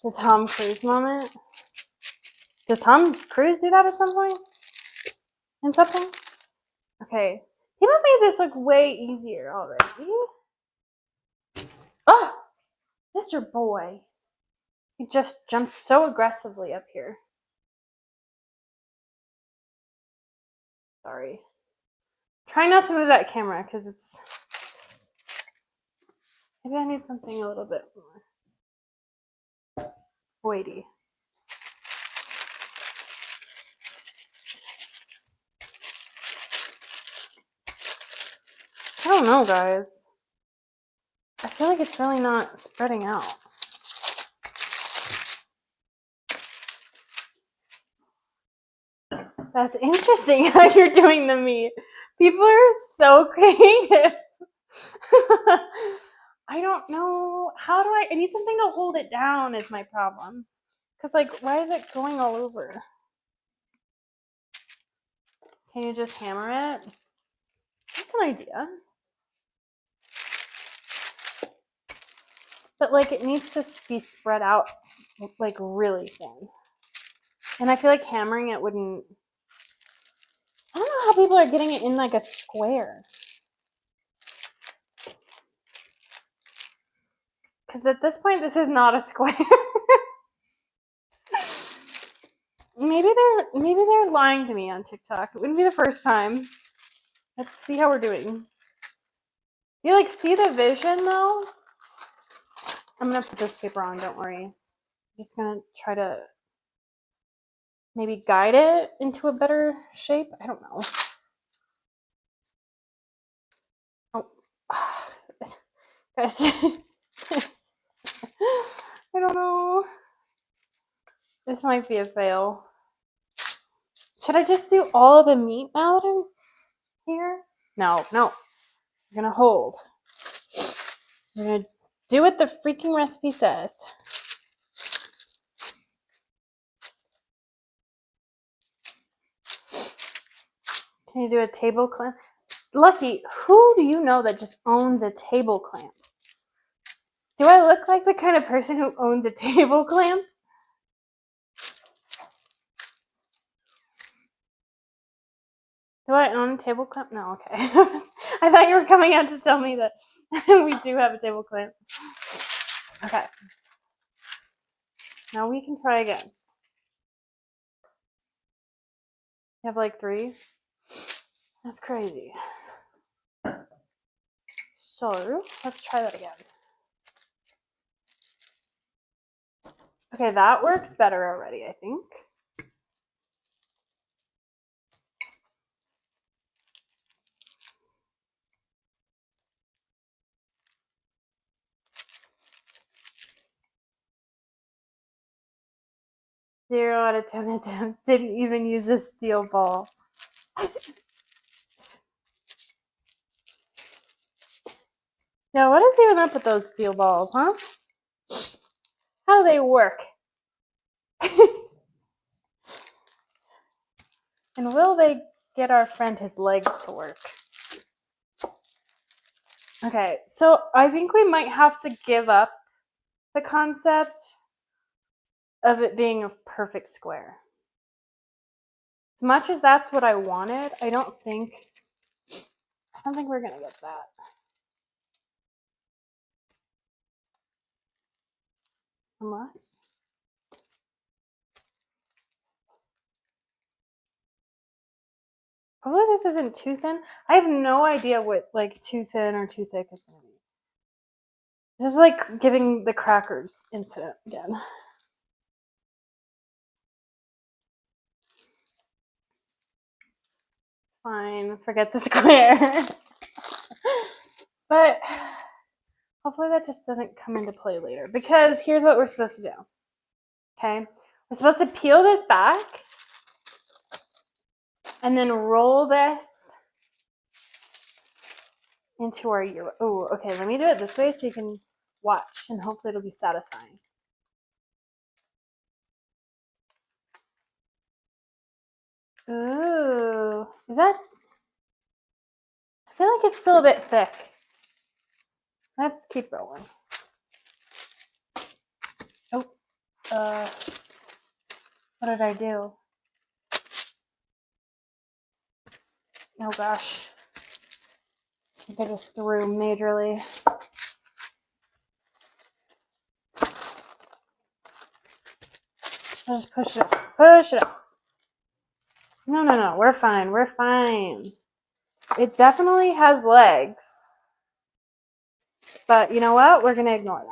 The Tom Cruise moment. Does Tom Cruise do that at some point? In something? Okay. People made this look way easier already. Oh! Mr. Boy. He just jumped so aggressively up here. Sorry. Try not to move that camera because it's... Maybe I need something a little bit more weighty. I don't know, guys. I feel like it's really not spreading out. That's interesting how you're doing the meat. People are so creative. I don't know. How do I need something to hold it down is my problem. Because, like, why is it going all over? Can you just hammer it? That's an idea. But, like, it needs to be spread out, like, really thin. And I feel like hammering it wouldn't... I don't know how people are getting it in, like, a square. Because at this point, this is not a square. Maybe they're lying to me on TikTok. It wouldn't be the first time. Let's see how we're doing. Do you, like, see the vision, though? I'm gonna put this paper on, don't worry. I'm just gonna try to maybe guide it into a better shape. I don't know. Oh, guys. I don't know. This might be a fail. Should I just do all of the meat now that I'm here? No. We're gonna hold. We're gonna do what the freaking recipe says. Can you do a table clamp? Lucky, who do you know that just owns a table clamp? Do I look like the kind of person who owns a table clamp? Do I own a table clamp? No, okay. I thought you were coming out to tell me that we do have a table clamp. Okay. Now we can try again. You have like 3? That's crazy. So, let's try that again. Okay, that works better already, I think. Zero out of 10 attempts. Didn't even use a steel ball. Now, what is even up with those steel balls, huh? How do they work? And will they get our friend his legs to work? Okay, so I think we might have to give up the concept of it being a perfect square. As much as that's what I wanted, I don't think we're gonna get that. Unless. Hopefully this isn't too thin. I have no idea what like too thin or too thick is gonna be. This is like getting the crackers incident again. Fine, forget the square. But hopefully that just doesn't come into play later, because here's what we're supposed to do. Okay, we're supposed to peel this back and then roll this into our gyro. Oh, okay, let me do it this way so you can watch, and hopefully it'll be satisfying. Ooh, is that? I feel like it's still a bit thick. Let's keep rolling. Oh, what did I do? Oh gosh. I think I just threw majorly. I'll just push it up. Push it up. No. We're fine. We're fine. It definitely has legs. But you know what? We're going to ignore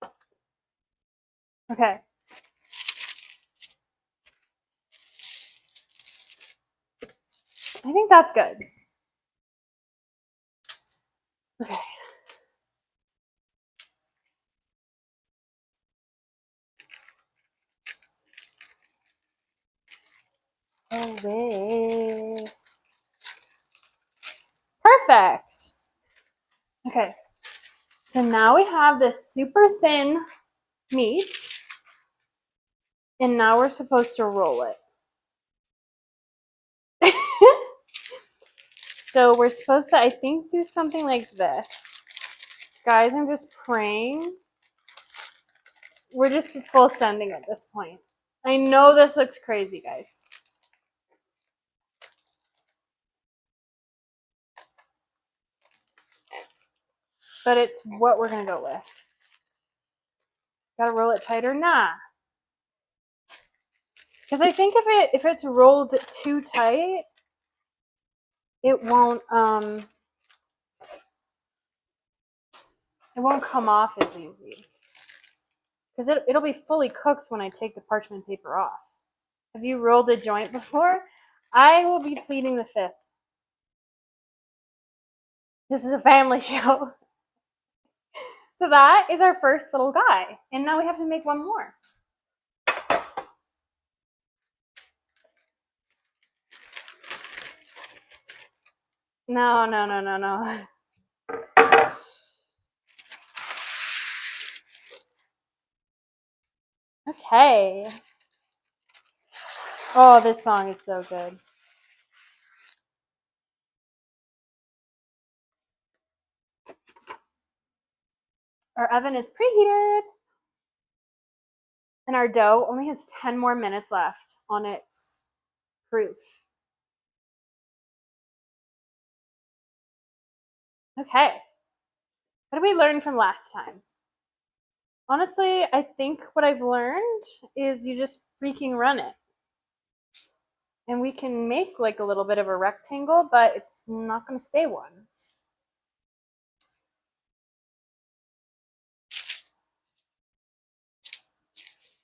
that. Okay. I think that's good. Okay. Away. Perfect. Okay. So now we have this super thin meat. And now we're supposed to roll it. So we're supposed to, I think, do something like this. Guys, I'm just praying. We're just full sending at this point. I know this looks crazy, guys. But it's what we're going to go with. Gotta roll it tighter? Nah. Because I think if it's rolled too tight, it won't come off as easy. Because it'll be fully cooked when I take the parchment paper off. Have you rolled a joint before? I will be pleading the fifth. This is a family show. So that is our first little guy. And now we have to make one more. No. Okay. Oh, this song is so good. Our oven is preheated. And our dough only has 10 more minutes left on its proof. Okay. What did we learn from last time? Honestly, I think what I've learned is you just freaking run it. And we can make like a little bit of a rectangle, but it's not going to stay one.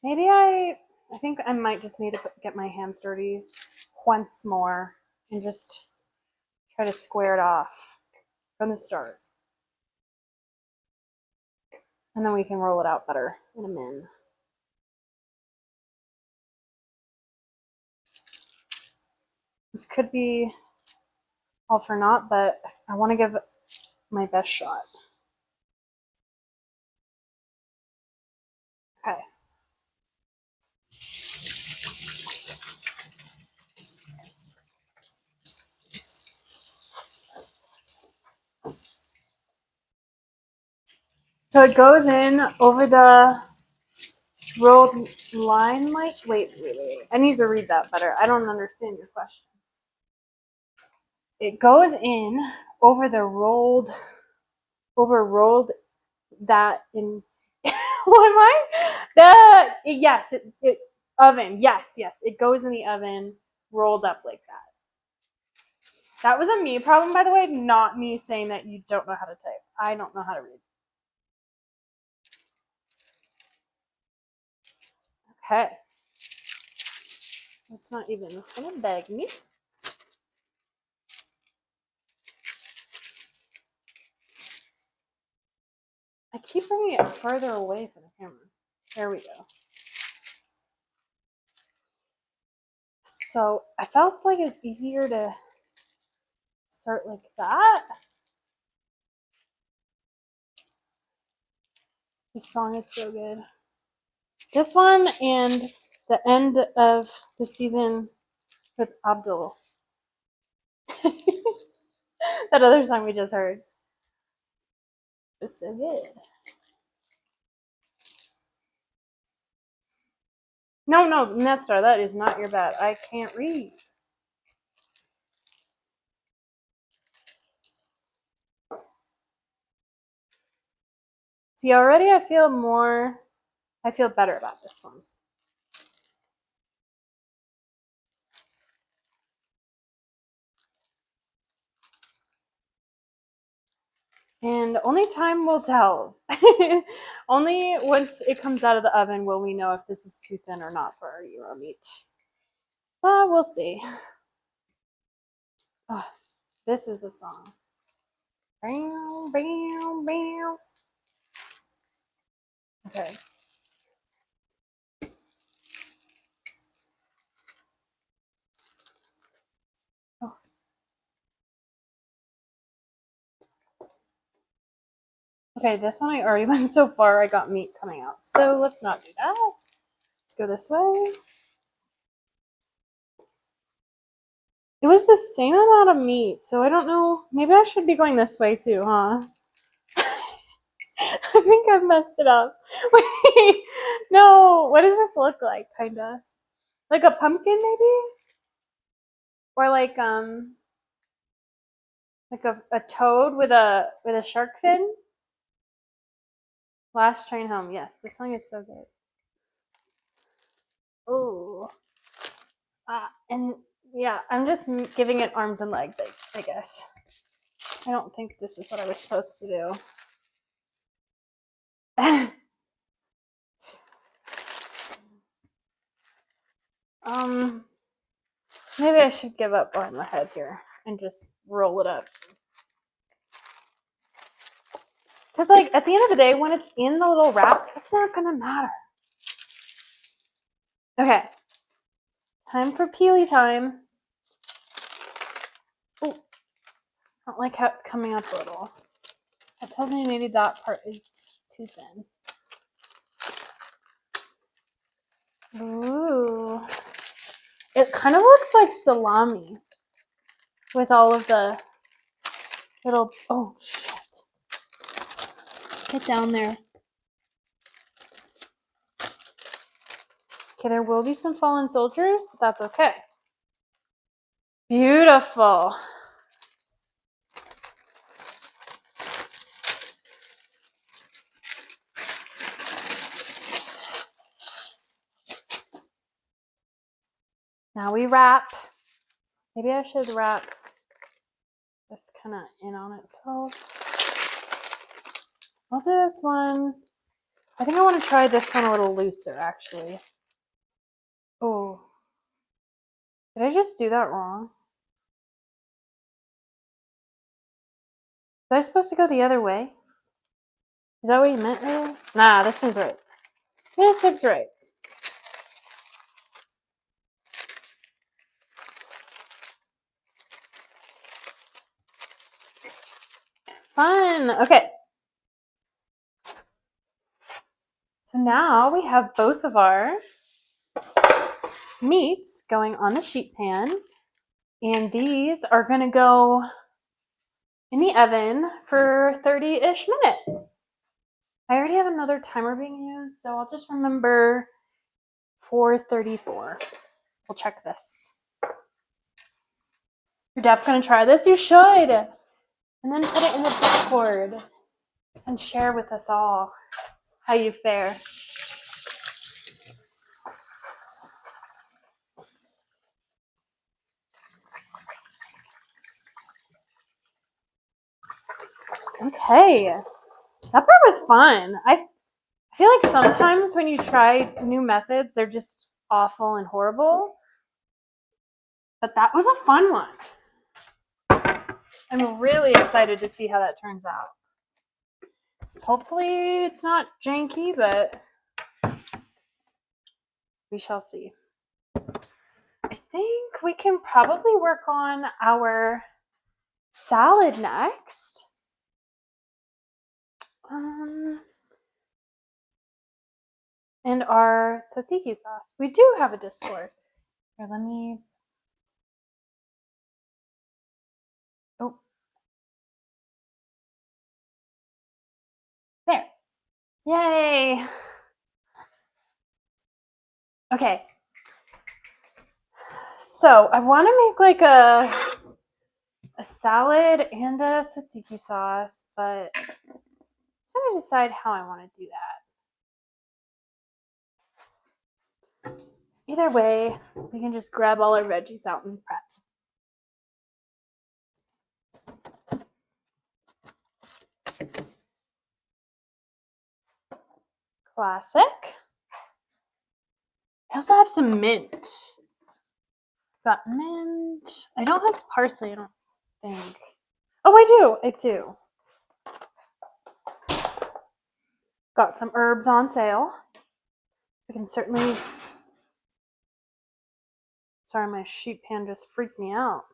Maybe I think I might just need to get my hands dirty once more and just try to square it off from the start. And then we can roll it out better in a min. This could be all for naught, but I want to give my best shot. Okay. So it goes in over the rolled line like, wait. I need to read that better. I don't understand your question. It goes in over the rolled that in what am I? Yes, it oven. Yes. It goes in the oven rolled up like that. That was a me problem, by the way, not me saying that you don't know how to type. I don't know how to read. Okay. It's not even. It's gonna beg me. I keep bringing it further away from the camera. There we go. So I felt like it was easier to start like that. This song is so good. This one and the end of the season with Abdul. That other song we just heard is so good. No, Netstar, that is not your bad. I can't read. See, already I feel better about this one. And only time will tell. Only once it comes out of the oven will we know if this is too thin or not for our Euro meat. We'll see. Oh, this is the song. Okay. Oh. Okay, this one I already went so far I got meat coming out. So let's not do that. Let's go this way. It was the same amount of meat, so I don't know. Maybe I should be going this way too, huh? I think I've messed it up. Wait, no. What does this look like? Kinda like a pumpkin, maybe, or like a toad with a shark fin. Last train home. Yes, this song is so good. Oh, and yeah, I'm just giving it arms and legs, I guess. I don't think this is what I was supposed to do. Maybe I should give up on the head here and just roll it up. Because, like, at the end of the day, when it's in the little wrap, it's not gonna matter. Okay. Time for peely time. Oh, I don't like how it's coming up a little. That tells me maybe that part is too thin. Ooh. It kind of looks like salami with all of the little, oh shit. Get down there. Okay, there will be some fallen soldiers, but that's okay. Beautiful. Now we wrap. Maybe I should wrap this kind of in on itself. I'll do this one I think I want to try this one a little looser, actually. Oh. Did I just do that wrong? Was I supposed to go the other way? Is that what you meant, really? Nah, this one's right. This one's right. Fun. Okay. So now we have both of our meats going on the sheet pan. And these are going to go in the oven for 30-ish minutes. I already have another timer being used, so I'll just remember 4:34. We'll check this. You're definitely going to try this? You should. And then put it in the Discord and share with us all how you fare. Okay. That part was fun. I feel like sometimes when you try new methods, they're just awful and horrible. But that was a fun one. I'm really excited to see how that turns out. Hopefully it's not janky, but we shall see. I think we can probably work on our salad next. And our tzatziki sauce. We do have a Discord. Here, let me... Oh. There. Yay! Okay. So I want to make like a salad and a tzatziki sauce, but I'm trying to decide how I want to do that. Either way, we can just grab all our veggies out and prep. Classic. I also have some mint. Got mint. I don't have parsley, I don't think. Oh, I do. Got some herbs on sale. We can certainly... Sorry, my sheet pan just freaked me out.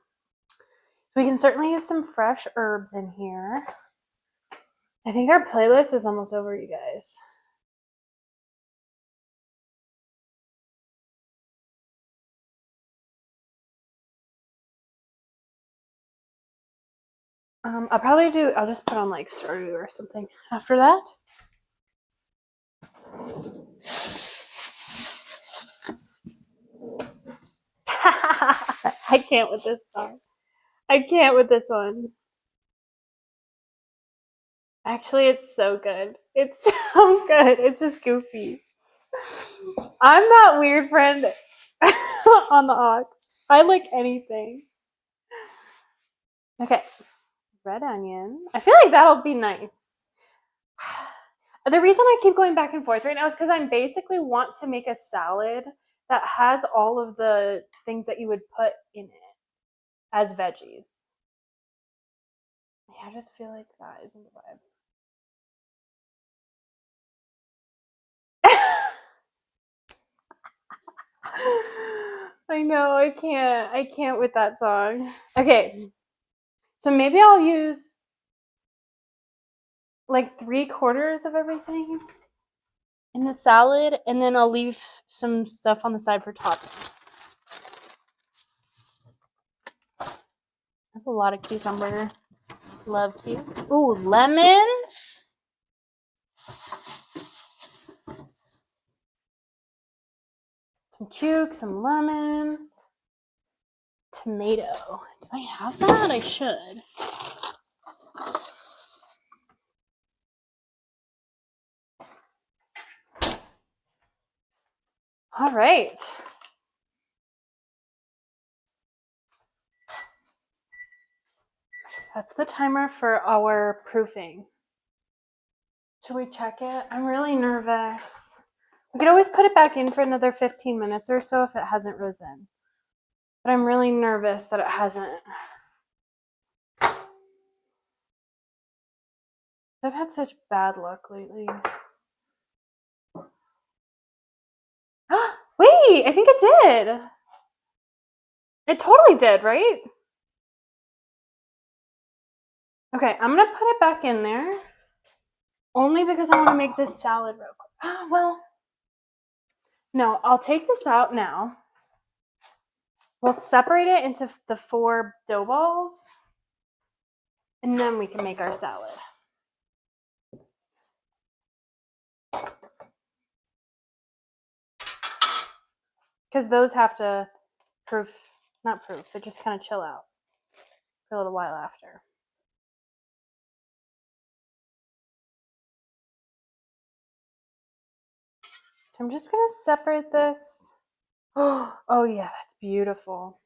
We can certainly use some fresh herbs in here. I think our playlist is almost over, you guys. I'll just put on like Stardew or something after that. I can't with this song. I can't with this one. Actually, it's so good. It's so good. It's just goofy. I'm that weird friend on the aux. I like anything. Okay. Red onion. I feel like that'll be nice. The reason I keep going back and forth right now is because I basically want to make a salad that has all of the things that you would put in it as veggies. Yeah, I just feel like that isn't the vibe. I know, I can't with that song. Okay, so maybe I'll use like 3/4 of everything in the salad, and then I'll leave some stuff on the side for toppings. I have a lot of cucumber. Love cubes. Ooh, lemons. Some cuke, some lemons. Tomato. Do I have that? I should. All right. That's the timer for our proofing. Should we check it? I'm really nervous. We could always put it back in for another 15 minutes or so if it hasn't risen. But I'm really nervous that it hasn't. I've had such bad luck lately. Wait, I think it did. It totally did, right? Okay, I'm gonna put it back in there. Only because I want to make this salad real quick. Well, no, I'll take this out now. We'll separate it into the 4 dough balls. And then we can make our salad. Because those have to not proof, but just kind of chill out for a little while after. So I'm just going to separate this. Oh yeah, that's beautiful.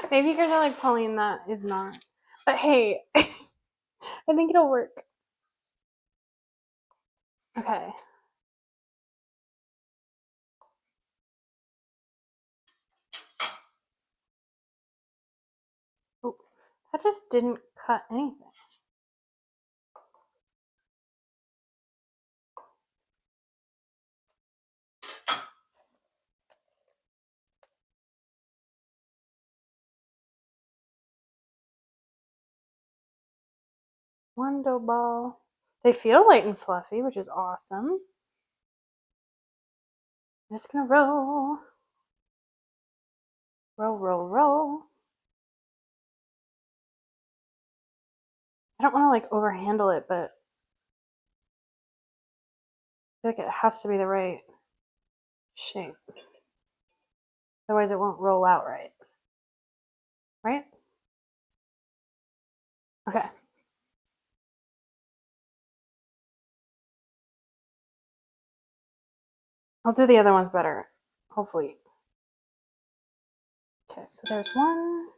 Maybe you guys are like, Pauline, that is not. But hey, I think it'll work. Okay. Oh, that just didn't cut anything. One dough ball. They feel light and fluffy, which is awesome. I'm just gonna roll. Roll, roll, roll. I don't want to like overhandle it, but I feel like it has to be the right shape. Otherwise it won't roll out right. Right? Okay. I'll do the other ones better, hopefully. Okay, so there's one.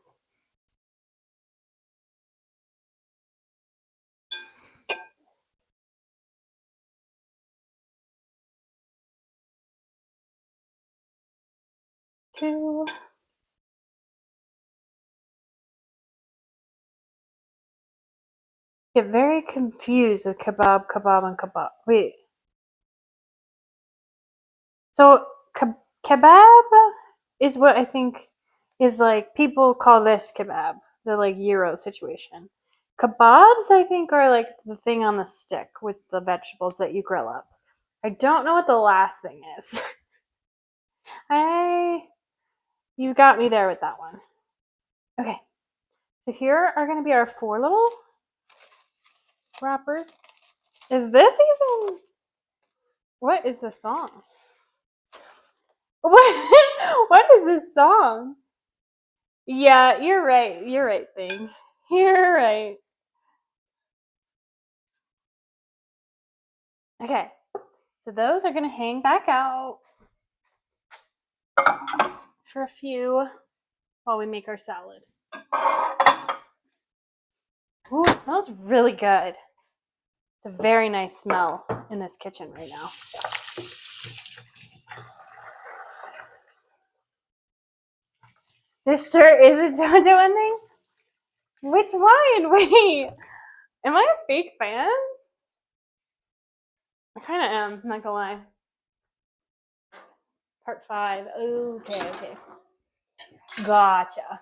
Two. Get very confused with kebab, kebab, and kebab. Wait. So kebab is what I think is like, people call this kebab, the like gyro situation. Kebabs, I think, are like the thing on the stick with the vegetables that you grill up. I don't know what the last thing is. You got me there with that one. Okay, so here are going to be our 4 little wrappers. Is this even? What is this song? What is this song? Yeah, you're right. You're right, thing. You're right. Okay, so those are going to hang back out for a few while we make our salad. Ooh, it smells really good. It's a very nice smell in this kitchen right now. This sure is a JoJo ending? Which one? Wait, am I a fake fan? I kind of am, not gonna lie. Part 5. Okay. Gotcha.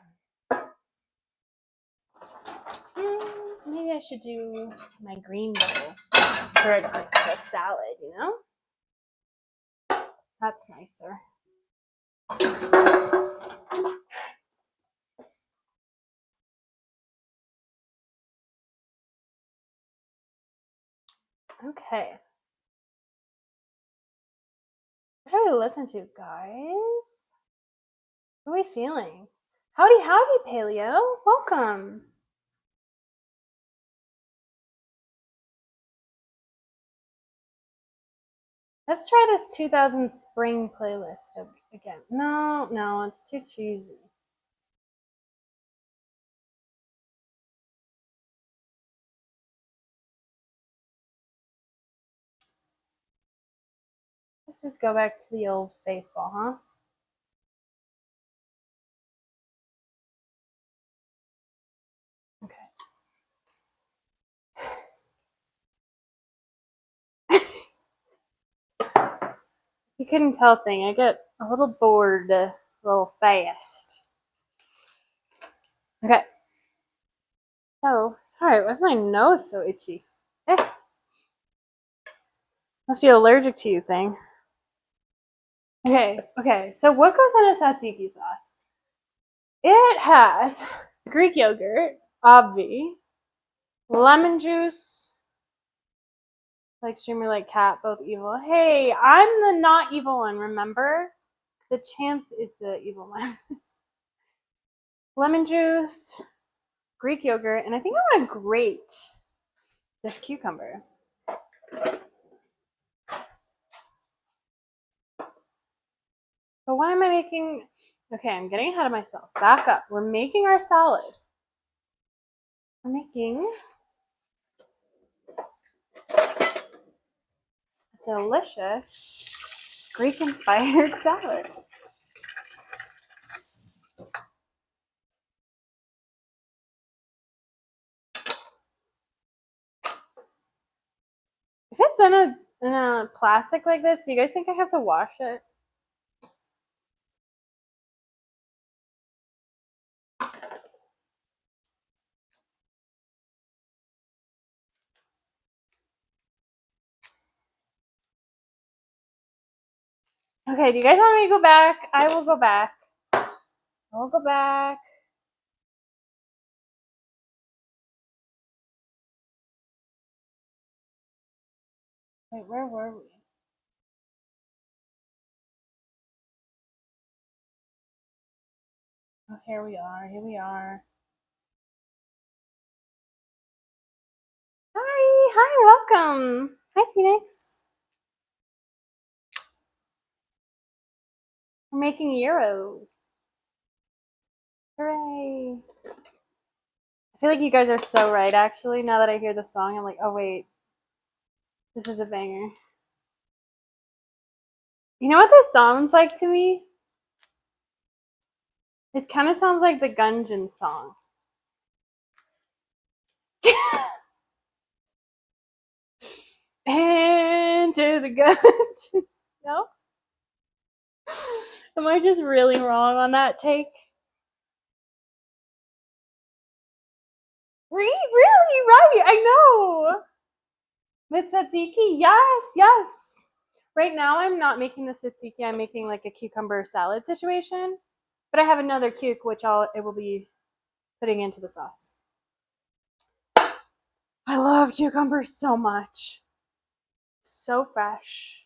Maybe I should do my green bowl for the salad, you know? That's nicer. Okay. What should we listen to, guys? What are we feeling? Howdy, Paleo. Welcome. Let's try this 2000 spring playlist again. No, it's too cheesy. Let's just go back to the old faithful, huh? Okay. You couldn't tell thing. I get a little bored a little fast. Okay. So, sorry, why's my nose so itchy? Must be allergic to you thing. Okay. So what goes in a tzatziki sauce? It has Greek yogurt, obvi, lemon juice, like streamer, like cat, both evil. Hey, I'm the not evil one, remember? The champ is the evil one. Lemon juice, Greek yogurt, and I think I want to grate this cucumber. But why am I making... Okay, I'm getting ahead of myself. Back up. We're making our salad. We're making a delicious Greek-inspired salad. If it's in a plastic like this, do you guys think I have to wash it? Okay, do you guys want me to go back? I will go back. I'll go back. Wait, where were we? Oh, here we are. Here we are. Hi, welcome. Hi, Phoenix. We're making gyros. Hooray. I feel like you guys are so right, actually. Now that I hear the song, I'm like, oh, wait. This is a banger. You know what this sounds like to me? It kind of sounds like the Gungeon song. Enter the Gungeon. No? Am I just really wrong on that take? Really? Right. I know. With tzatziki? Yes. Right now, I'm not making the tzatziki. I'm making like a cucumber salad situation. But I have another cuke, which it will be putting into the sauce. I love cucumbers so much. So fresh.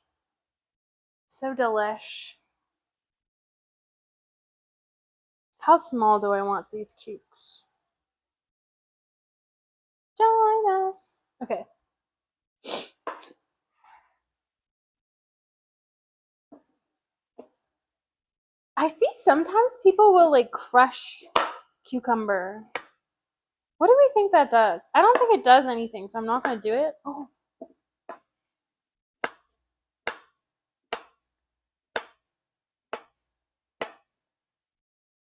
So delish. How small do I want these cukes? Join us. Okay. I see sometimes people will like crush cucumber. What do we think that does? I don't think it does anything, so I'm not going to do it. Oh.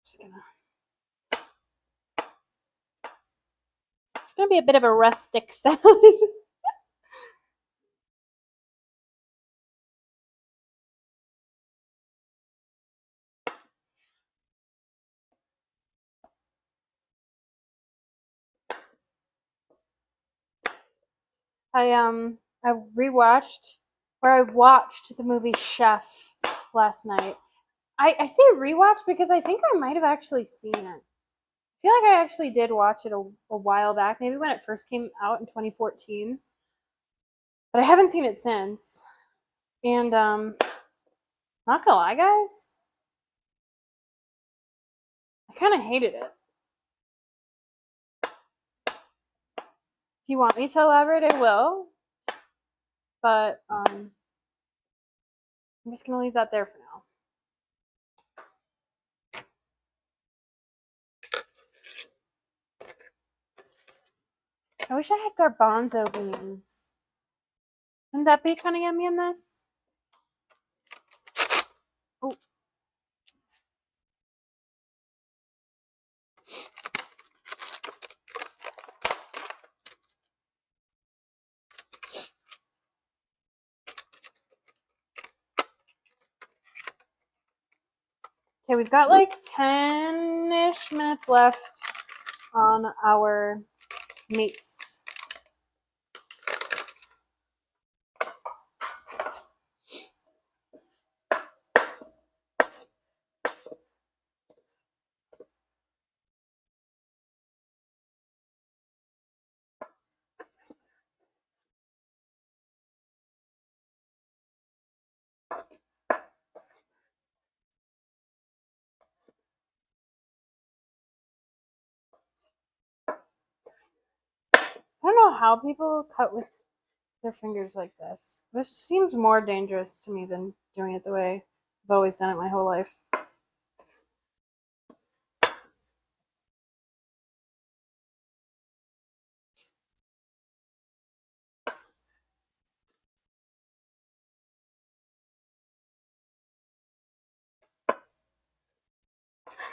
Just gonna. It's going to be a bit of a rustic salad. I watched the movie Chef last night. I say rewatch because I think I might have actually seen it. I feel like I actually did watch it a while back, maybe when it first came out in 2014. But I haven't seen it since. And not gonna lie, guys, I kind of hated it. If you want me to elaborate, I will. But I'm just gonna leave that there for now. I wish I had garbanzo beans. Wouldn't that be kind of yummy in this? Okay, we've got like 10-ish minutes left on our meats. I don't know how people cut with their fingers like this. This seems more dangerous to me than doing it the way I've always done it my whole life.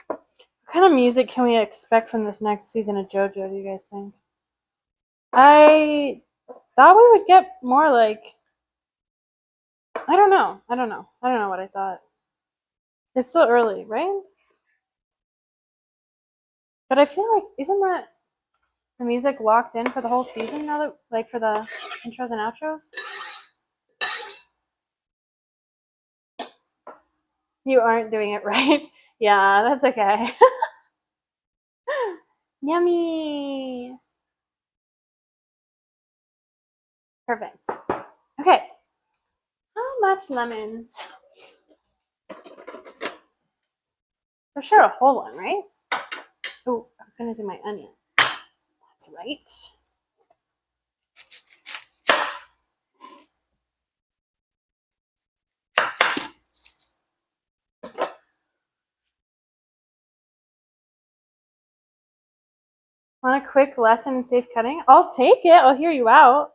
What kind of music can we expect from this next season of JoJo, do you guys think? I thought we would get more like, I don't know what I thought. It's still early, right? But I feel like, isn't that the music locked in for the whole season now that, like, for the intros and outros? You aren't doing it right. Yeah, that's okay. Yummy. Perfect. Okay. How much lemon? For sure a whole one, right? Oh, I was gonna do my onion. That's right. Want a quick lesson in safe cutting? I'll take it. I'll hear you out.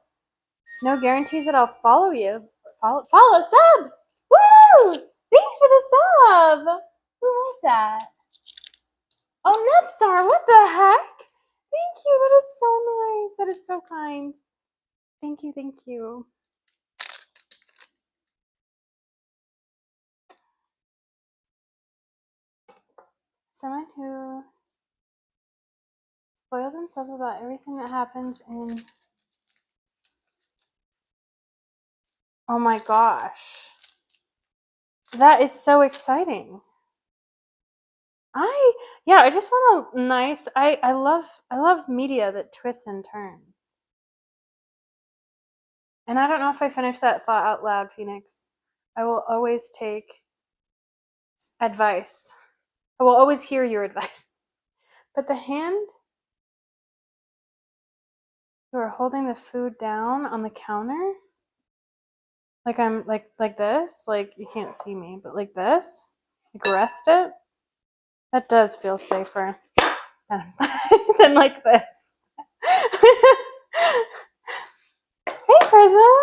No guarantees that I'll follow you. Follow sub. Woo! Thanks for the sub. Who was that? Oh, Netstar. What the heck? Thank you. That is so nice. That is so kind. Thank you. Thank you. Someone who spoiled themselves about everything that happens in. Oh my gosh. That is so exciting. I just want a nice I love media that twists and turns. And I don't know if I finished that thought out loud, Phoenix. I will always take advice. I will always hear your advice. But the hand you are holding the food down on the counter, like I'm like this, like you can't see me, but like this, like rest it. That does feel safer than like this. Hey, Prism!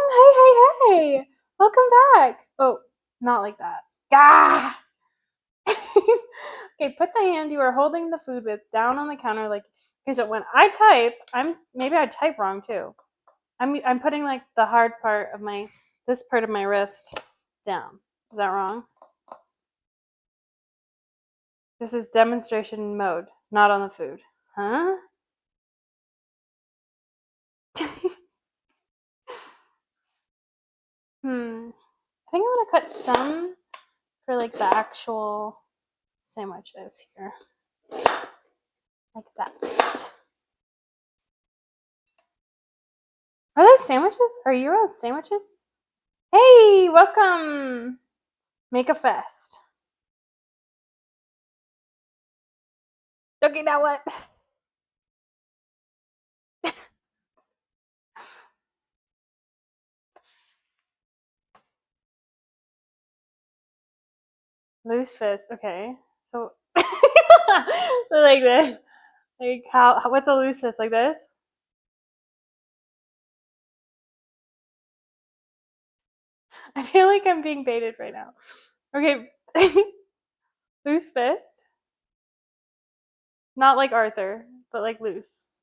Hey! Welcome back! Oh, not like that. Gah! Okay, put the hand you are holding the food with down on the counter like, okay, so when I type, maybe I type wrong too. I'm putting like the hard part of this part of my wrist down. Is that wrong? This is demonstration mode, not on the food. Huh? I think I'm gonna cut some for like the actual sandwiches here. Like that. Are they sandwiches? Are Euros sandwiches? Hey, welcome! Make a fest. Okay, now what? Loose fist. Okay, so like this. Like how? What's a loose fist? Like this? I feel like I'm being baited right now. Okay, loose fist. Not like Arthur, but like loose.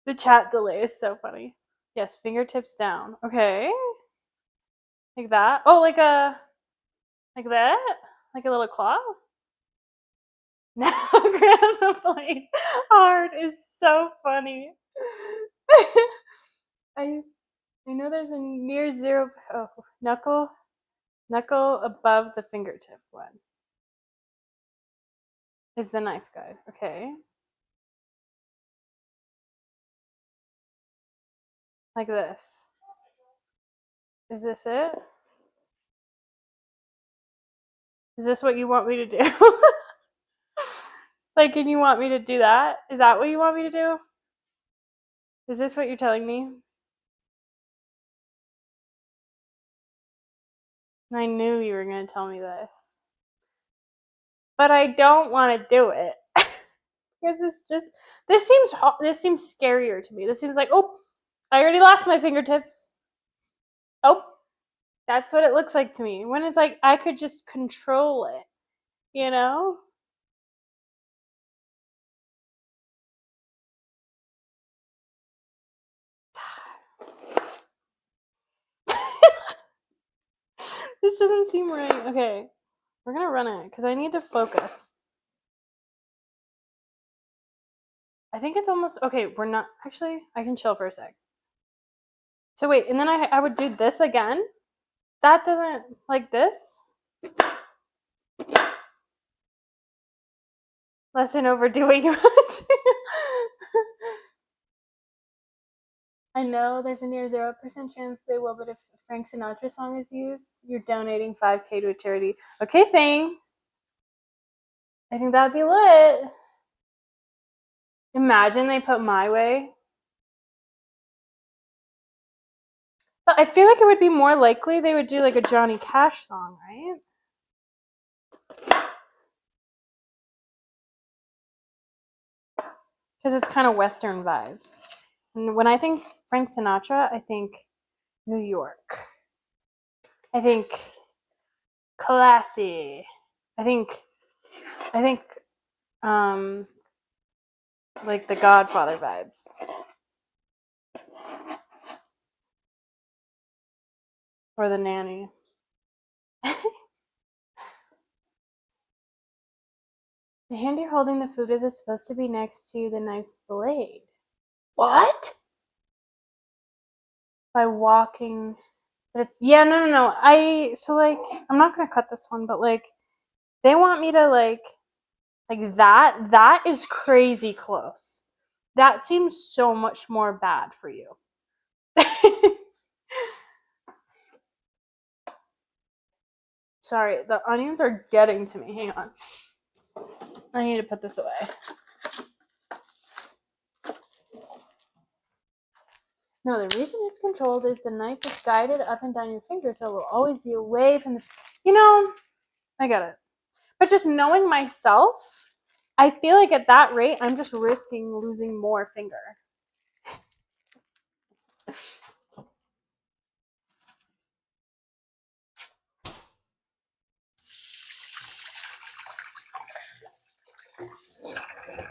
The chat delay is so funny. Yes, fingertips down. Okay, like that. Oh, like a. Like that? Like a little claw? Now grab the blade hard is so funny. I know there's a near zero knuckle above the fingertip one. Is the knife guide. Okay. Like this. Is this it? Is this what you want me to do? Like, can you want me to do that? Is that what you want me to do? Is this what you're telling me? I knew you were going to tell me this. But I don't want to do it. Because this seems scarier to me. This seems like, oh, I already lost my fingertips. Oh, that's what it looks like to me. When it's like, I could just control it, you know? This doesn't seem right. Okay, we're gonna run it because I need to focus. I think it's almost okay. We're not actually. I can chill for a sec. So wait, and then I would do this again. That doesn't like this. Lesson overdo what you want. I know there's a near 0% chance they will, but if a Frank Sinatra song is used, you're donating $5,000 to a charity. Okay, thing. I think that'd be lit. Imagine they put My Way. But I feel like it would be more likely they would do like a Johnny Cash song, right? Because it's kind of Western vibes. And when I think Frank Sinatra, I think New York. I think classy. I think um like the Godfather vibes. Or the nanny. The hand you're holding the food with is supposed to be next to the knife's blade. What? By walking. But it's no. I'm not gonna cut this one, but like they want me to like that is crazy close. That seems so much more bad for you. Sorry, the onions are getting to me. Hang on. I need to put this away. No, the reason it's controlled is the knife is guided up and down your finger, so it will always be away from the. I get it. But just knowing myself, I feel like at that rate, I'm just risking losing more finger.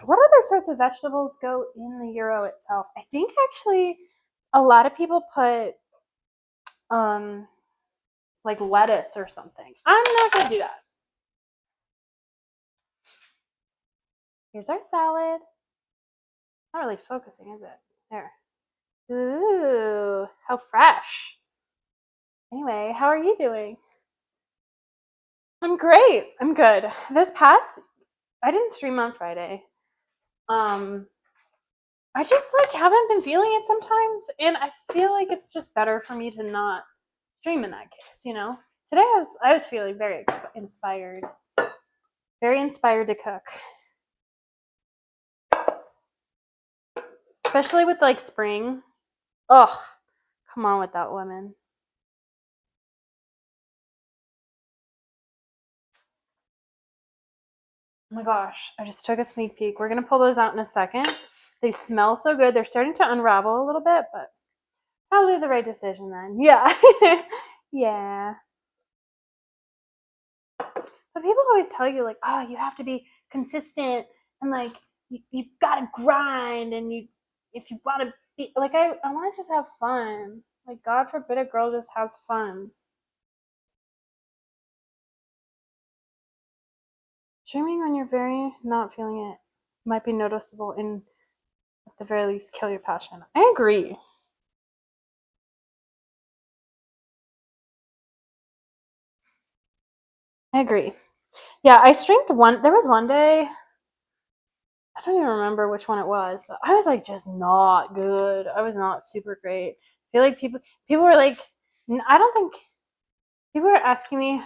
What other sorts of vegetables go in the gyro itself? I think actually a lot of people put like lettuce or something. I'm not gonna do that. Here's our salad. Not really focusing, is it? There. Ooh, how fresh. Anyway, how are you doing? I'm great. I'm good. I didn't stream on Friday. I just like haven't been feeling it sometimes, and I feel like it's just better for me to not stream in that case, you know. Today I was feeling very inspired to cook, especially with like spring. Ugh, come on with that lemon. Oh my gosh, I just took a sneak peek. We're gonna pull those out in a second. They smell so good. They're starting to unravel a little bit, but probably the right decision then. Yeah. Yeah. But people always tell you like, oh, you have to be consistent and like you gotta grind and if you wanna be like I wanna just have fun. Like God forbid a girl just has fun. Streaming when you're very not feeling it might be noticeable and at the very least kill your passion. I agree. Yeah, I streamed one. There was one day, I don't even remember which one it was, but I was like just not good. I was not super great. I feel like people were like, I don't think people were asking me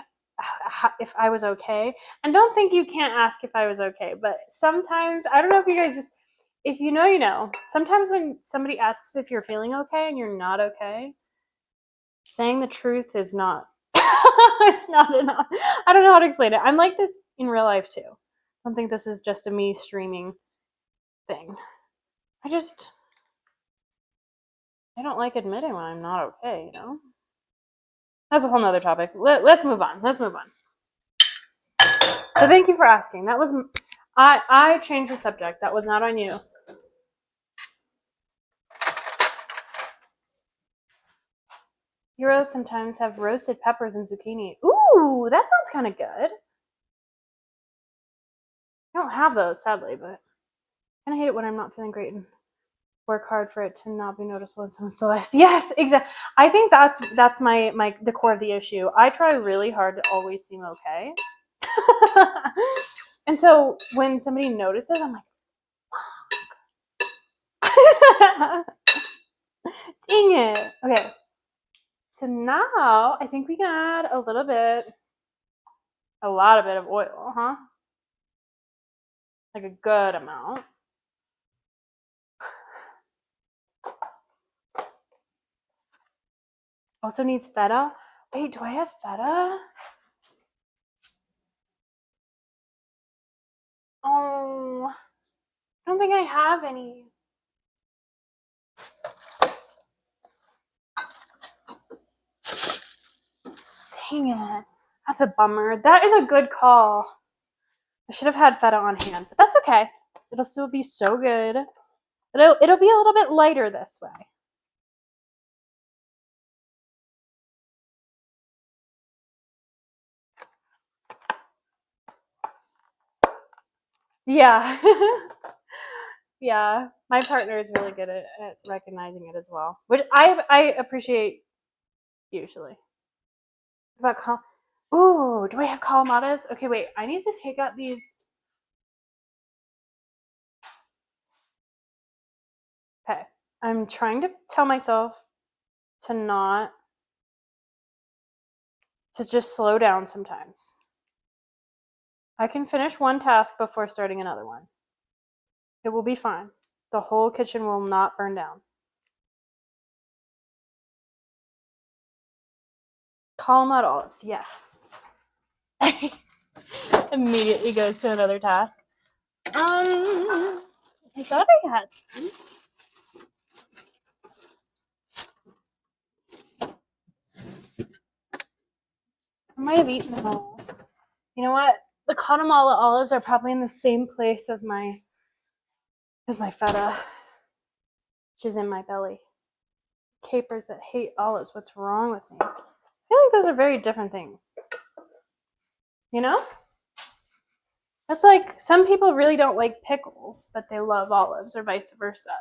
if I was okay, and don't think you can't ask if I was okay. But sometimes I don't know if you guys just, if you know, you know. Sometimes when somebody asks if you're feeling okay and you're not okay, saying the truth is not. It's not enough. I don't know how to explain it. I'm like this in real life too. I don't think this is just a me streaming thing. I don't like admitting when I'm not okay, you know? That's a whole nother topic. Let's move on. But thank you for asking. That was, I changed the subject. That was not on you. Heroes sometimes have roasted peppers and zucchini. Ooh, that sounds kind of good. I don't have those, sadly, but I kind of hate it when I'm not feeling great and work hard for it to not be noticeable in someone's less. Yes, exactly. I think that's my the core of the issue. I try really hard to always seem okay. And so when somebody notices, I'm like, dang it. Okay. So now I think we can add a lot of bit of oil, huh? Like a good amount. Also needs feta. Wait, do I have feta? Oh, I don't think I have any. Dang it. That's a bummer. That is a good call. I should have had feta on hand, but that's okay. It'll still be so good. It'll be a little bit lighter this way. Yeah. Yeah. My partner is really good at recognizing it as well, which I appreciate usually. What about ooh, do I have calamatas? Okay, wait. I need to take out these. Okay. I'm trying to tell myself to just slow down sometimes. I can finish one task before starting another one. It will be fine. The whole kitchen will not burn down. Calamata olives, yes. Immediately goes to another task. I thought I had some. I might have eaten them all. You know what? The Guatemala olives are probably in the same place as my feta, which is in my belly. Capers that hate olives. What's wrong with me? I feel like those are very different things. You know? That's like some people really don't like pickles, but they love olives, or vice versa.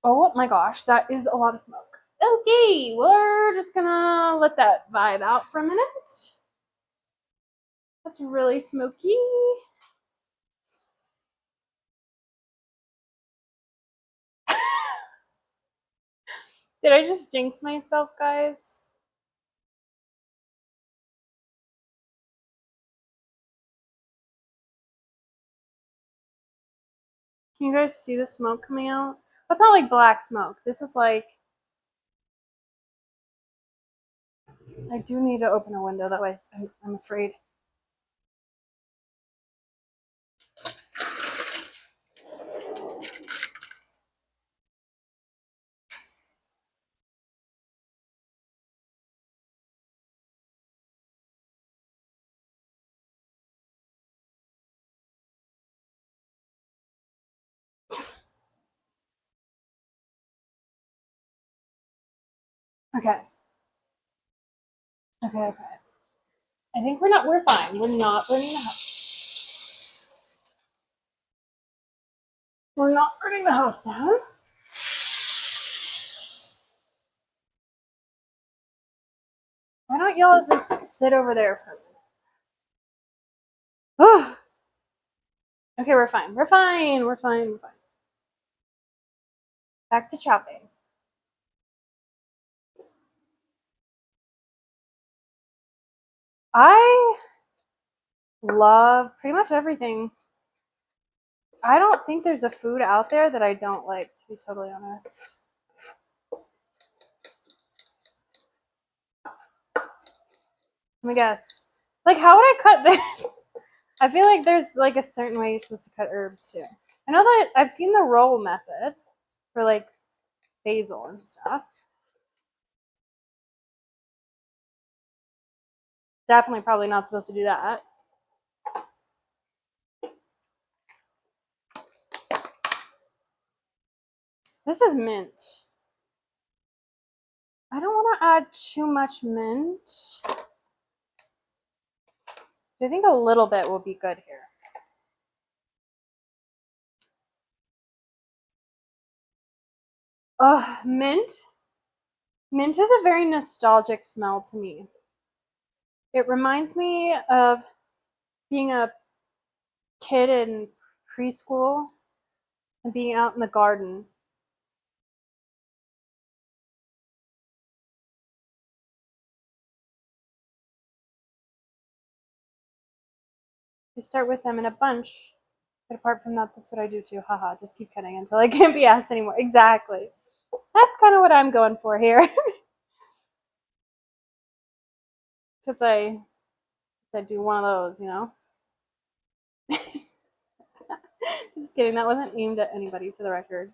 Oh my gosh, that is a lot of smoke. Okay, we're just gonna let that vibe out for a minute. That's really smoky. Did I just jinx myself, guys? Can you guys see the smoke coming out? That's not like black smoke. This is like, I do need to open a window, that way I'm afraid. Okay. Okay. I think we're fine. We're not burning the house. We're not burning the house down. Why don't y'all just sit over there for a minute? Oh. Okay, we're fine. We're fine. We're fine. We're fine. Back to chopping. I love pretty much everything. I don't think there's a food out there that I don't like, to be totally honest. Let me guess. Like, how would I cut this? I feel like there's like a certain way you're supposed to cut herbs too. I know that I've seen the roll method for like basil and stuff. Definitely probably not supposed to do that. This is mint. I don't want to add too much mint. I think a little bit will be good here. Mint. Mint is a very nostalgic smell to me. It reminds me of being a kid in preschool and being out in the garden. You start with them in a bunch, but apart from that, that's what I do too. Haha, just keep cutting until I can't be asked anymore. Exactly. That's kind of what I'm going for here. Except I do one of those, you know? Just kidding, that wasn't aimed at anybody for the record.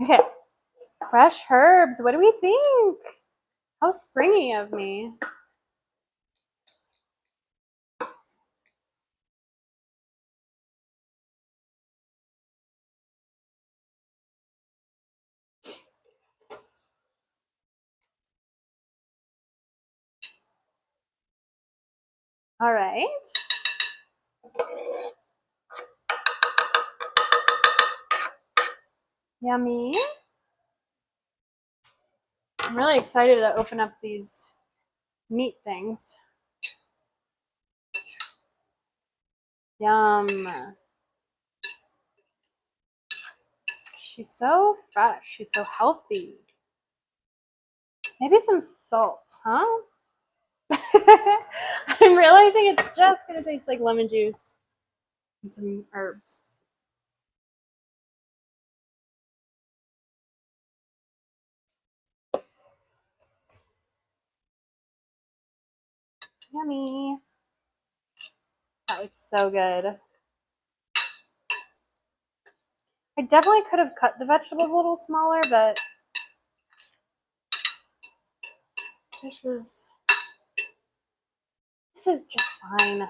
Okay, fresh herbs. What do we think? How springy of me. All right. Yummy. I'm really excited to open up these meat things. Yum. She's so fresh. She's so healthy. Maybe some salt, huh? I'm realizing it's just going to taste like lemon juice and some herbs. Yummy. That looks so good. I definitely could have cut the vegetables a little smaller, but this is just fine.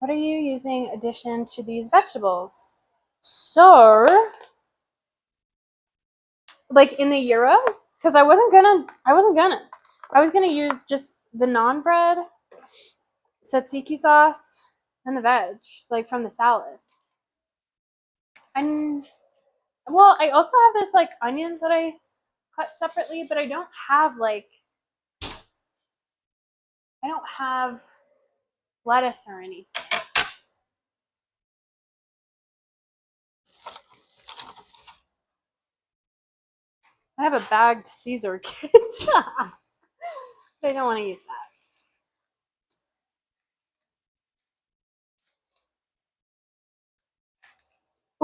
What are you using addition to these vegetables? So, like in the gyro, because I was gonna use just the naan bread, tzatziki sauce, and the veg, like from the salad. And well, I also have this like onions that I cut separately, but I don't have lettuce or anything. I have a bagged Caesar kit. I don't want to use that.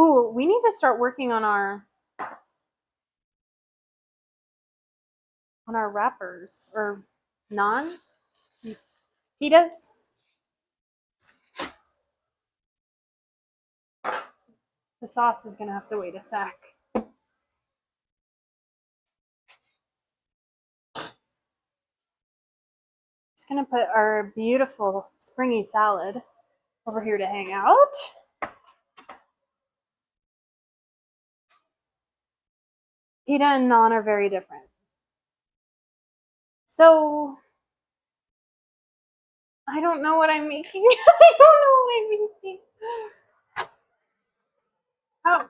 Ooh, we need to start working on our wrappers or naan pitas. The sauce is gonna have to wait a sec. Just gonna put our beautiful springy salad over here to hang out. Pita and naan are very different. So I don't know what I'm making. I don't know what I'm making. Oh,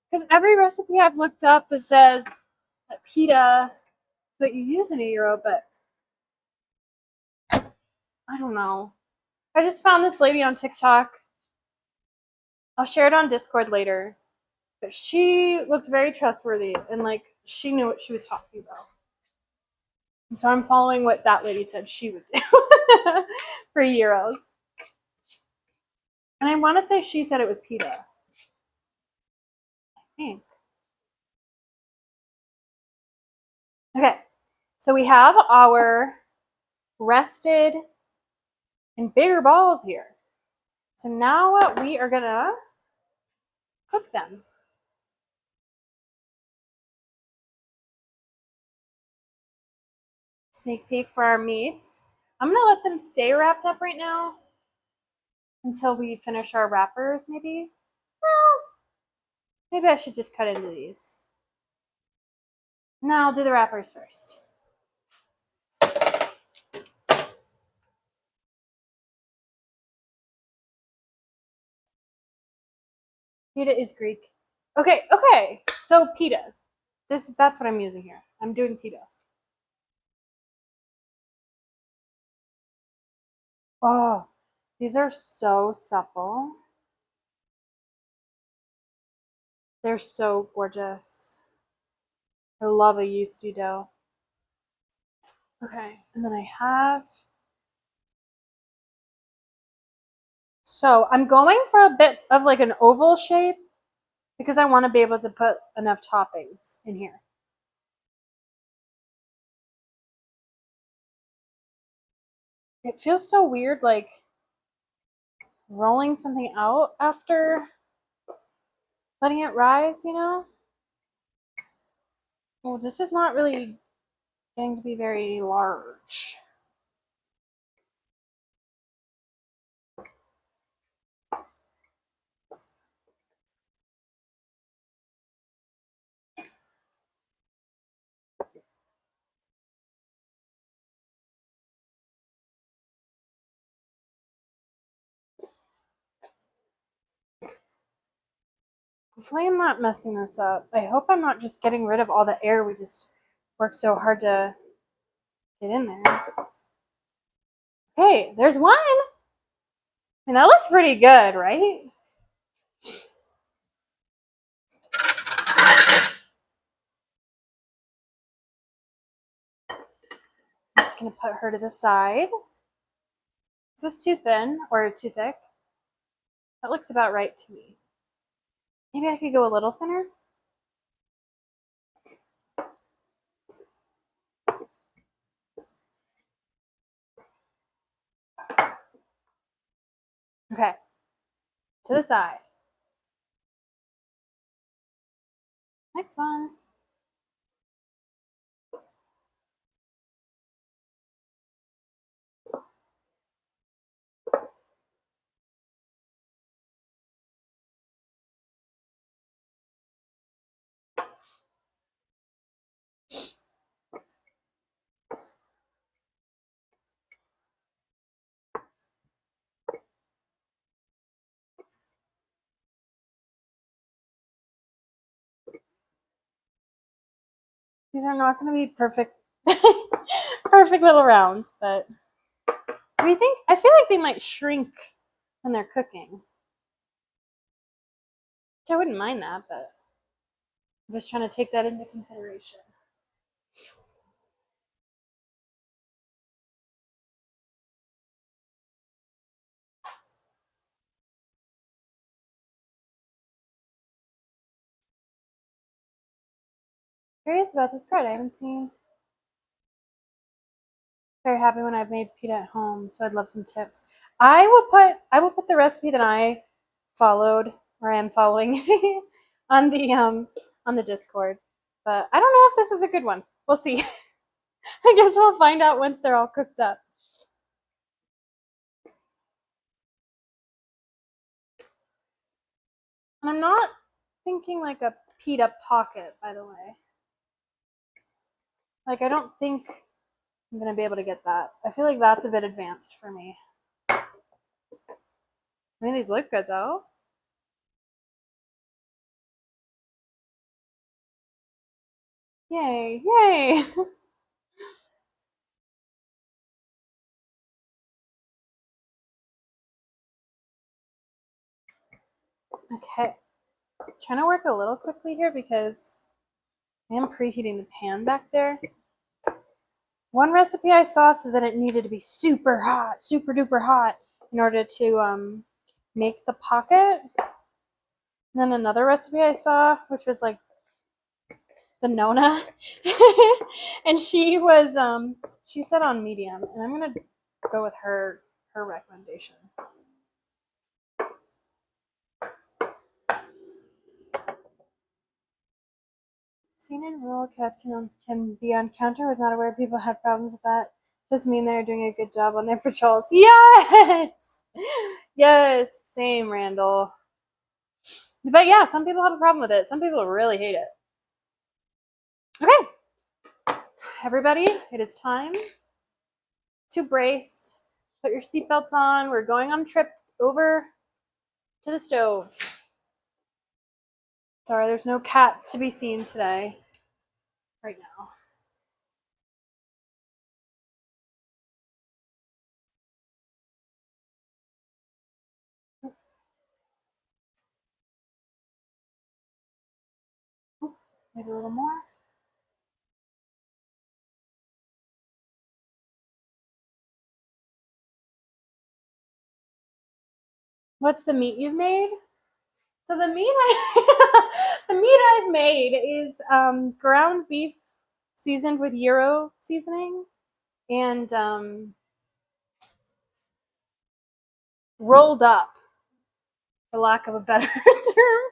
because every recipe I've looked up, it says that pita is what you use in a gyro, but I don't know. I just found this lady on TikTok. I'll share it on Discord later. But she looked very trustworthy and like she knew what she was talking about. And so I'm following what that lady said she would do for gyros. And I want to say she said it was pita. I think. Okay, so we have our rested and bigger balls here. So now we are gonna cook them. Sneak peek for our meats. I'm gonna let them stay wrapped up right now until we finish our wrappers, maybe. Well, maybe I should just cut into these. No, I'll do the wrappers first. Pita is Greek. Okay. So pita. That's what I'm using here. I'm doing pita. Oh, these are so supple. They're so gorgeous. I love a yeasty dough. Okay, and then I have. So I'm going for a bit of like an oval shape because I want to be able to put enough toppings in here. It feels so weird, like rolling something out after letting it rise, you know? Well, this is not really getting to be very large. Hopefully I'm not messing this up. I hope I'm not just getting rid of all the air we just worked so hard to get in there. Okay, there's one. And that looks pretty good, right? I'm just gonna put her to the side. Is this too thin or too thick? That looks about right to me. Maybe I could go a little thinner. Okay, to the side. Next one. These are not going to be perfect, perfect little rounds, but do you think? I feel like they might shrink when they're cooking. Which I wouldn't mind that, but I'm just trying to take that into consideration. Curious about this bread. I haven't seen. Very happy when I've made pita at home, so I'd love some tips. I will put the recipe that I followed or am following on the Discord. But I don't know if this is a good one. We'll see. I guess we'll find out once they're all cooked up. And I'm not thinking like a pita pocket, by the way. Like I don't think I'm gonna be able to get that. I feel like that's a bit advanced for me. I mean, these look good though. Yay, yay! Okay, trying to work a little quickly here because I am preheating the pan back there. One recipe I saw said that it needed to be super hot, super duper hot, in order to make the pocket. And then another recipe I saw, which was like the Nona, and she said on medium, and I'm gonna go with her recommendation. Seen in rural cats can be on counter. Was not aware people have problems with that. Just mean they're doing a good job on their patrols. Yes, yes, same, Randall. But yeah, some people have a problem with it. Some people really hate it. Okay, everybody, it is time to brace. Put your seatbelts on. We're going on a trip over to the stove. Sorry, there's no cats to be seen today, right now. Maybe a little more. What's the meat you've made? So the meat I've made is ground beef seasoned with gyro seasoning and rolled up, for lack of a better term.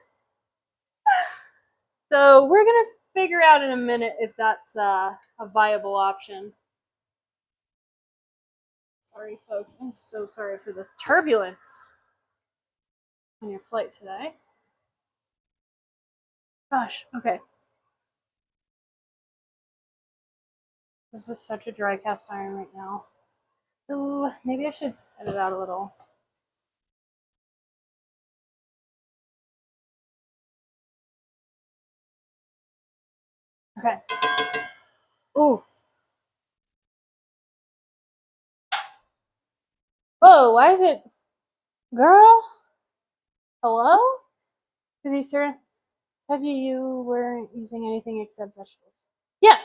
So we're gonna figure out in a minute if that's a viable option. Sorry, folks. I'm so sorry for this turbulence on your flight today. Gosh, okay. This is such a dry cast iron right now. Ooh, maybe I should spread it out a little. Okay. Ooh. Whoa, why is it... Girl? Hello? Because you said you weren't using anything except vegetables. Yeah.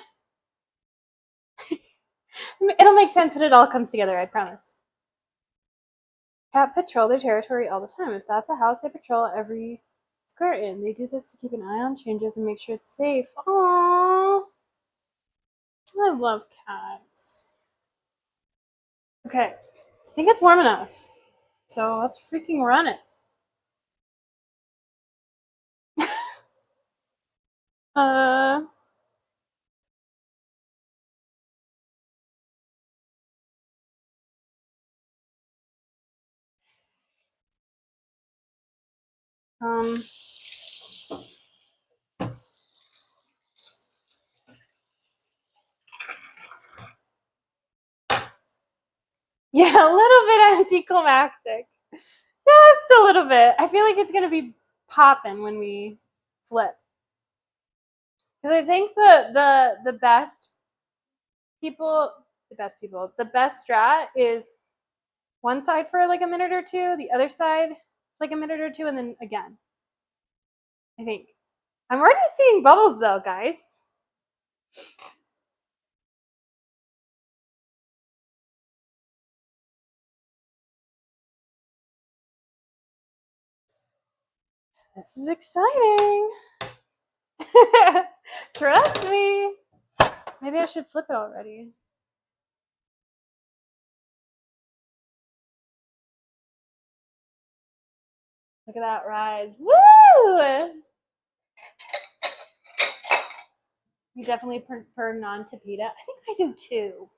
It'll make sense when it all comes together, I promise. Cat patrol their territory all the time. If that's a house, they patrol every square in. They do this to keep an eye on changes and make sure it's safe. Aww. I love cats. Okay. I think it's warm enough. So let's freaking run it. uh... Um... Yeah, a little bit anticlimactic. Just a little bit. I feel like it's gonna be popping when we flip. Because I think the best the best strat is one side for like a minute or two, the other side like a minute or two, and then again. I think. I'm already seeing bubbles though, guys. This is exciting. Trust me. Maybe I should flip it already. Look at that rise. Woo! You definitely prefer non-tapita. I think I do too.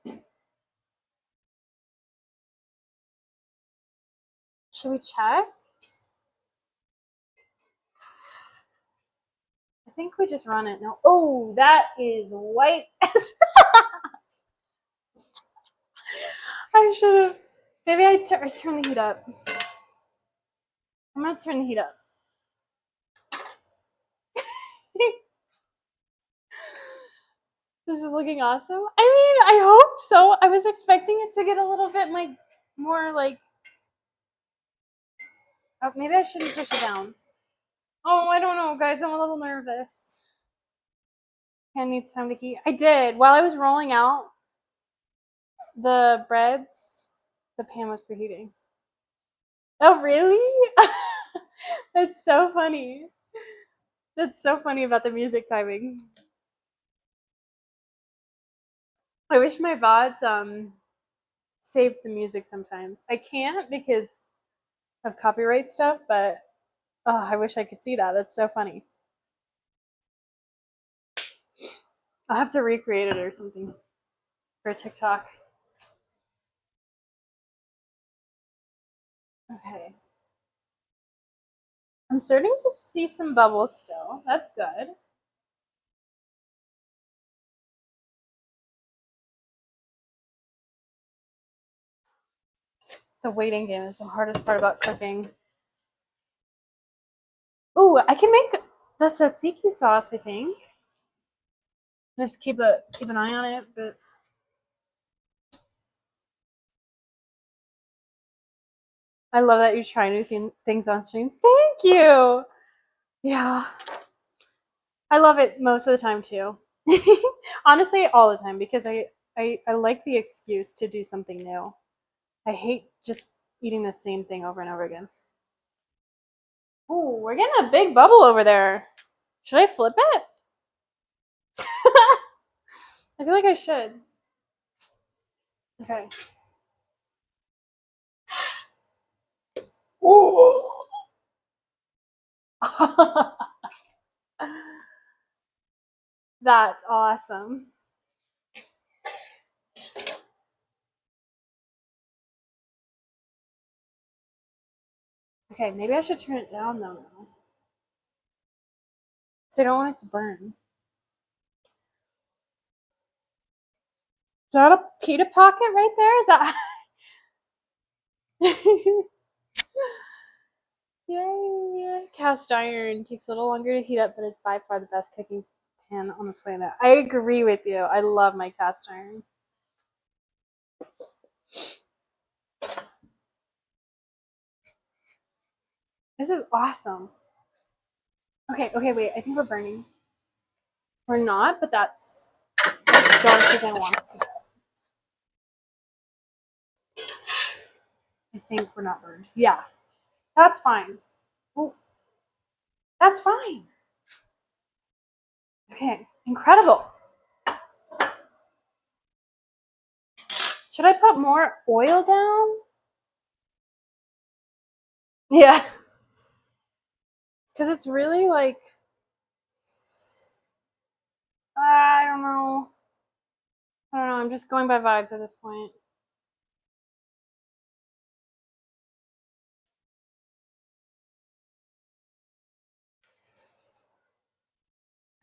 Should we check? I think we just run it now. Oh, that is white. I should have. Maybe I turn the heat up. I'm gonna turn the heat up. This is looking awesome. I mean, I hope so. I was expecting it to get a little bit more like. Oh, maybe I shouldn't push it down. Oh, I don't know, guys. I'm a little nervous. Pan needs time to heat. I did. While I was rolling out the breads, the pan was preheating. Oh, really? That's so funny. That's so funny about the music timing. I wish my VODs save the music sometimes. I can't because of copyright stuff, but oh, I wish I could see that. That's so funny. I'll have to recreate it or something for TikTok. Okay. I'm starting to see some bubbles still. That's good. The waiting game is the hardest part about cooking. Ooh, I can make the tzatziki sauce, I think. Just keep an eye on it, but I love that you try new things on stream. Thank you. Yeah. I love it most of the time too. Honestly, all the time because I like the excuse to do something new. I hate just eating the same thing over and over again. Ooh, we're getting a big bubble over there. Should I flip it? I feel like I should. Okay. Ooh. That's awesome. Okay, maybe I should turn it down though now. Because I don't want it to burn. Is that a pita pocket right there? Is that Yay! Cast iron takes a little longer to heat up, but it's by far the best cooking pan on the planet. I agree with you. I love my cast iron. This is awesome. Okay, wait. I think we're burning. We're not, but that's as dark as I want it to get. I think we're not burned. Yeah, that's fine. Oh, that's fine. Okay, incredible. Should I put more oil down? Yeah. Because it's really like, I don't know. I'm just going by vibes at this point.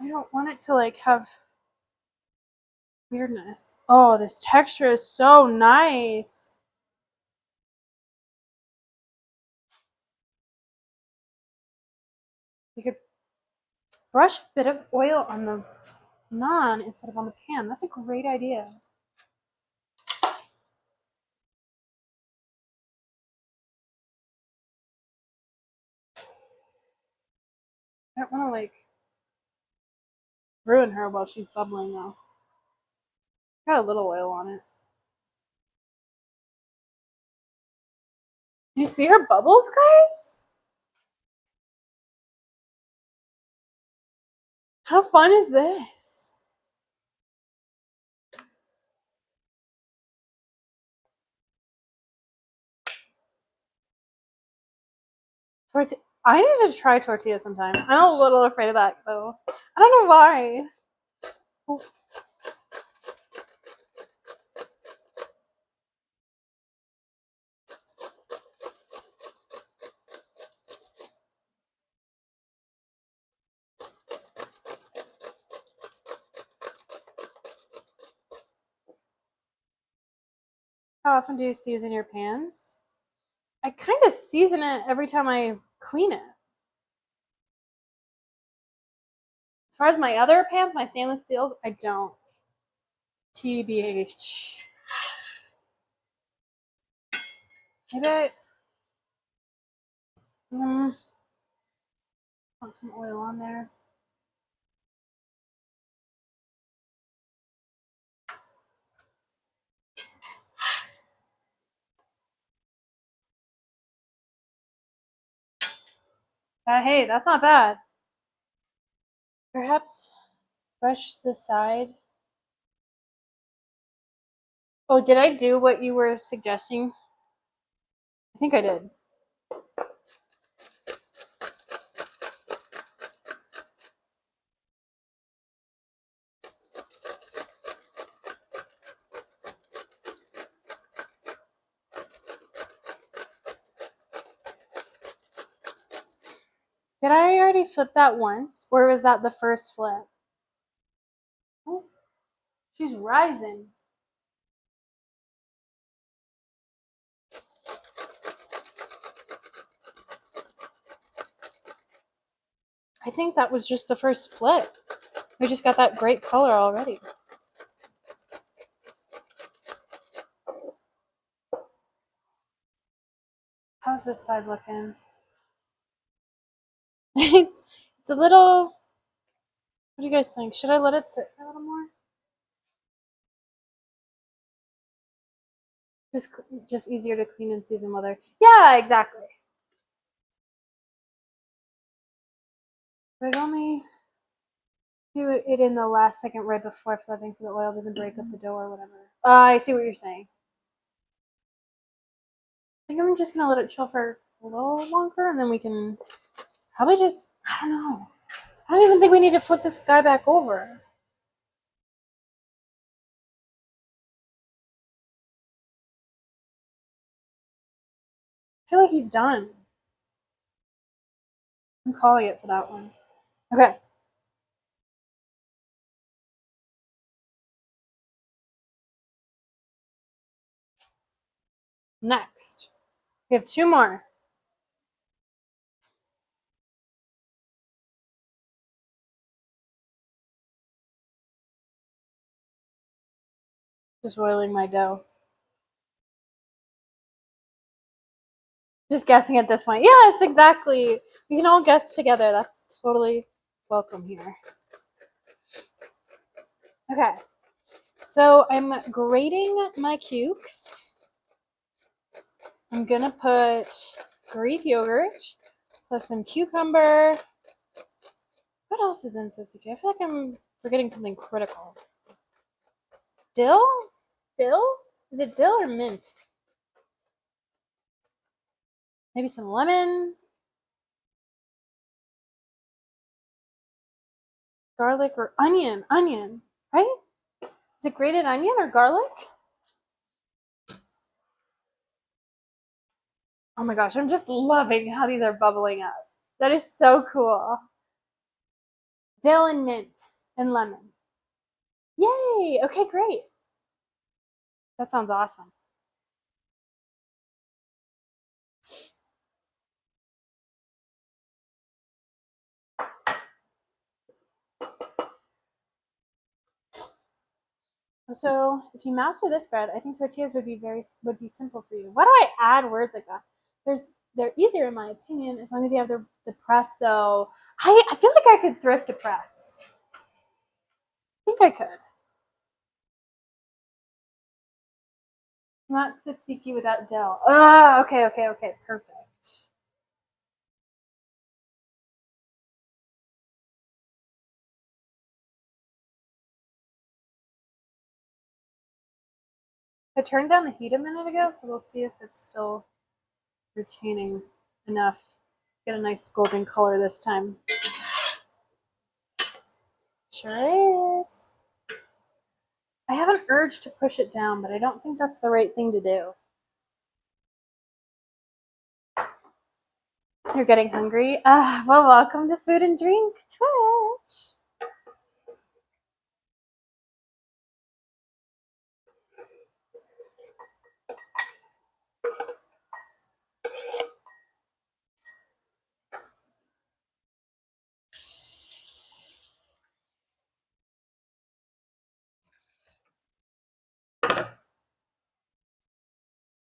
I don't want it to like have weirdness. Oh, this texture is so nice. You could brush a bit of oil on the naan instead of on the pan. That's a great idea. I don't want to like ruin her while she's bubbling though. Got a little oil on it. You see her bubbles, guys? How fun is this? I need to try tortilla sometime. I'm a little afraid of that though. I don't know why. Oh. How often do you season your pans? I kind of season it every time I clean it. As far as my other pans, my stainless steels, I don't. TBH. Maybe I want some oil on there. Hey, that's not bad. Perhaps brush the side. Oh, did I do what you were suggesting? I think I did. Did I already flip that once? Or was that the first flip? Oh, she's rising. I think that was just the first flip. We just got that great color already. How's this side looking? it's a little. What do you guys think? Should I let it sit for a little more? Just easier to clean and season weather. Yeah, exactly. But only do it in the last second right before flipping so the oil doesn't break up the dough or whatever. I see what you're saying. I think I'm just gonna let it chill for a little longer and then we can probably just, I don't know. I don't even think we need to flip this guy back over. I feel like he's done. I'm calling it for that one. Okay. Next. We have two more. Just oiling my dough. Just guessing at this point. Yes, exactly. We can all guess together. That's totally welcome here. Okay. So I'm grating my cukes. I'm gonna put Greek yogurt plus some cucumber. What else is in tzatziki? I feel like I'm forgetting something critical. Dill? Dill? Is it dill or mint? Maybe some lemon. Garlic or onion. Onion, right? Is it grated onion or garlic? Oh my gosh, I'm just loving how these are bubbling up. That is so cool. Dill and mint and lemon. Yay! Okay, great. That sounds awesome. So if you master this bread, I think tortillas would be simple for you. Why do I add words like that? They're easier in my opinion as long as you have the press though. I feel like I could thrift a press. I think I could. Not tzatziki without dill. Okay, perfect. I turned down the heat a minute ago, so we'll see if it's still retaining enough. Get a nice golden color this time. Sure is. I have an urge to push it down, but I don't think that's the right thing to do. You're getting hungry? Well, welcome to Food and Drink Twitch.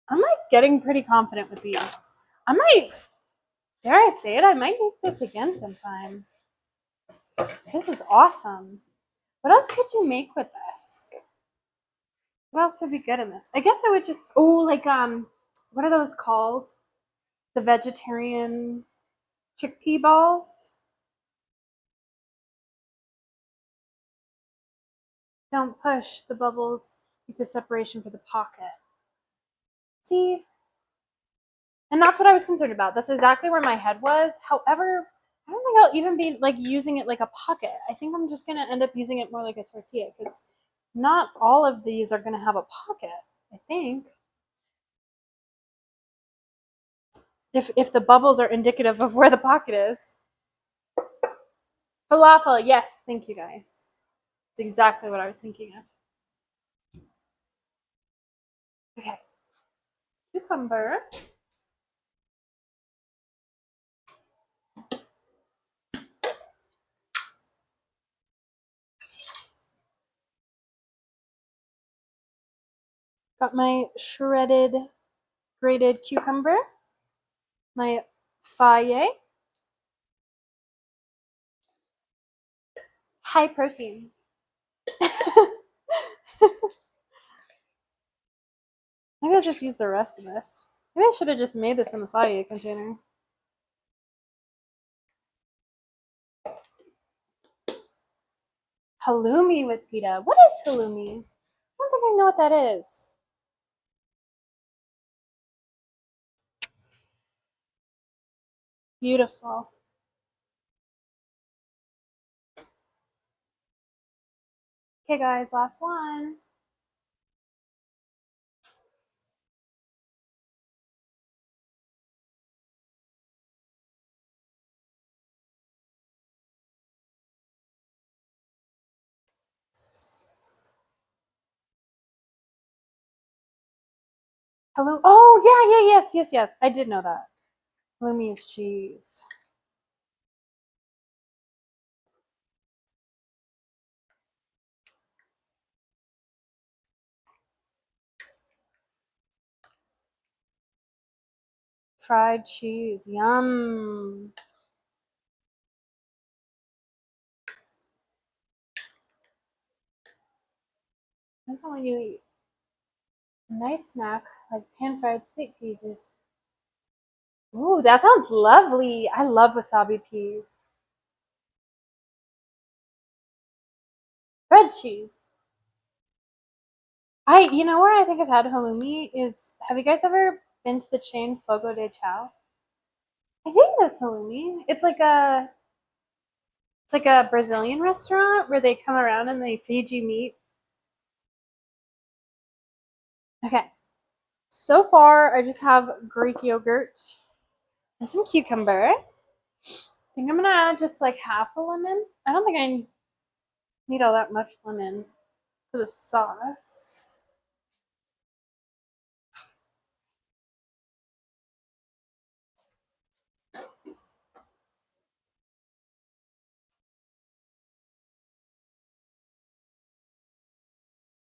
I'm like getting pretty confident with these. I might, dare I say it, I might make this again sometime. This is awesome. What else could you make with this? What else would be good in this? I guess I would just, oh, like, what are those called? The vegetarian chickpea balls? Don't push the bubbles, keep the separation for the pocket. See? And that's what I was concerned about. That's exactly where my head was. However, I don't think I'll even be like using it like a pocket. I think I'm just gonna end up using it more like a tortilla because not all of these are gonna have a pocket, I think. If the bubbles are indicative of where the pocket is. Falafel, yes, thank you guys. It's exactly what I was thinking of. Okay. Cucumber. Got my shredded, grated cucumber. My faye. High protein. Maybe I'll just use the rest of this. Maybe I should have just made this in the faye container. Halloumi with pita. What is halloumi? I don't think I know what that is. Beautiful. Okay, guys, last one. Hello. Oh, yeah, yes. I did know that. Halloumi is cheese. Fried cheese. Yum. That's when you eat a nice snack like pan-fried sweet peas is. Ooh, that sounds lovely. I love wasabi peas. Red cheese. You know where I think I've had halloumi is, have you guys ever been to the chain Fogo de Chao? I think that's halloumi. It's like a Brazilian restaurant where they come around and they feed you meat. Okay. So far, I just have Greek yogurt and some cucumber. I think I'm gonna add just like half a lemon. I don't think I need all that much lemon for the sauce.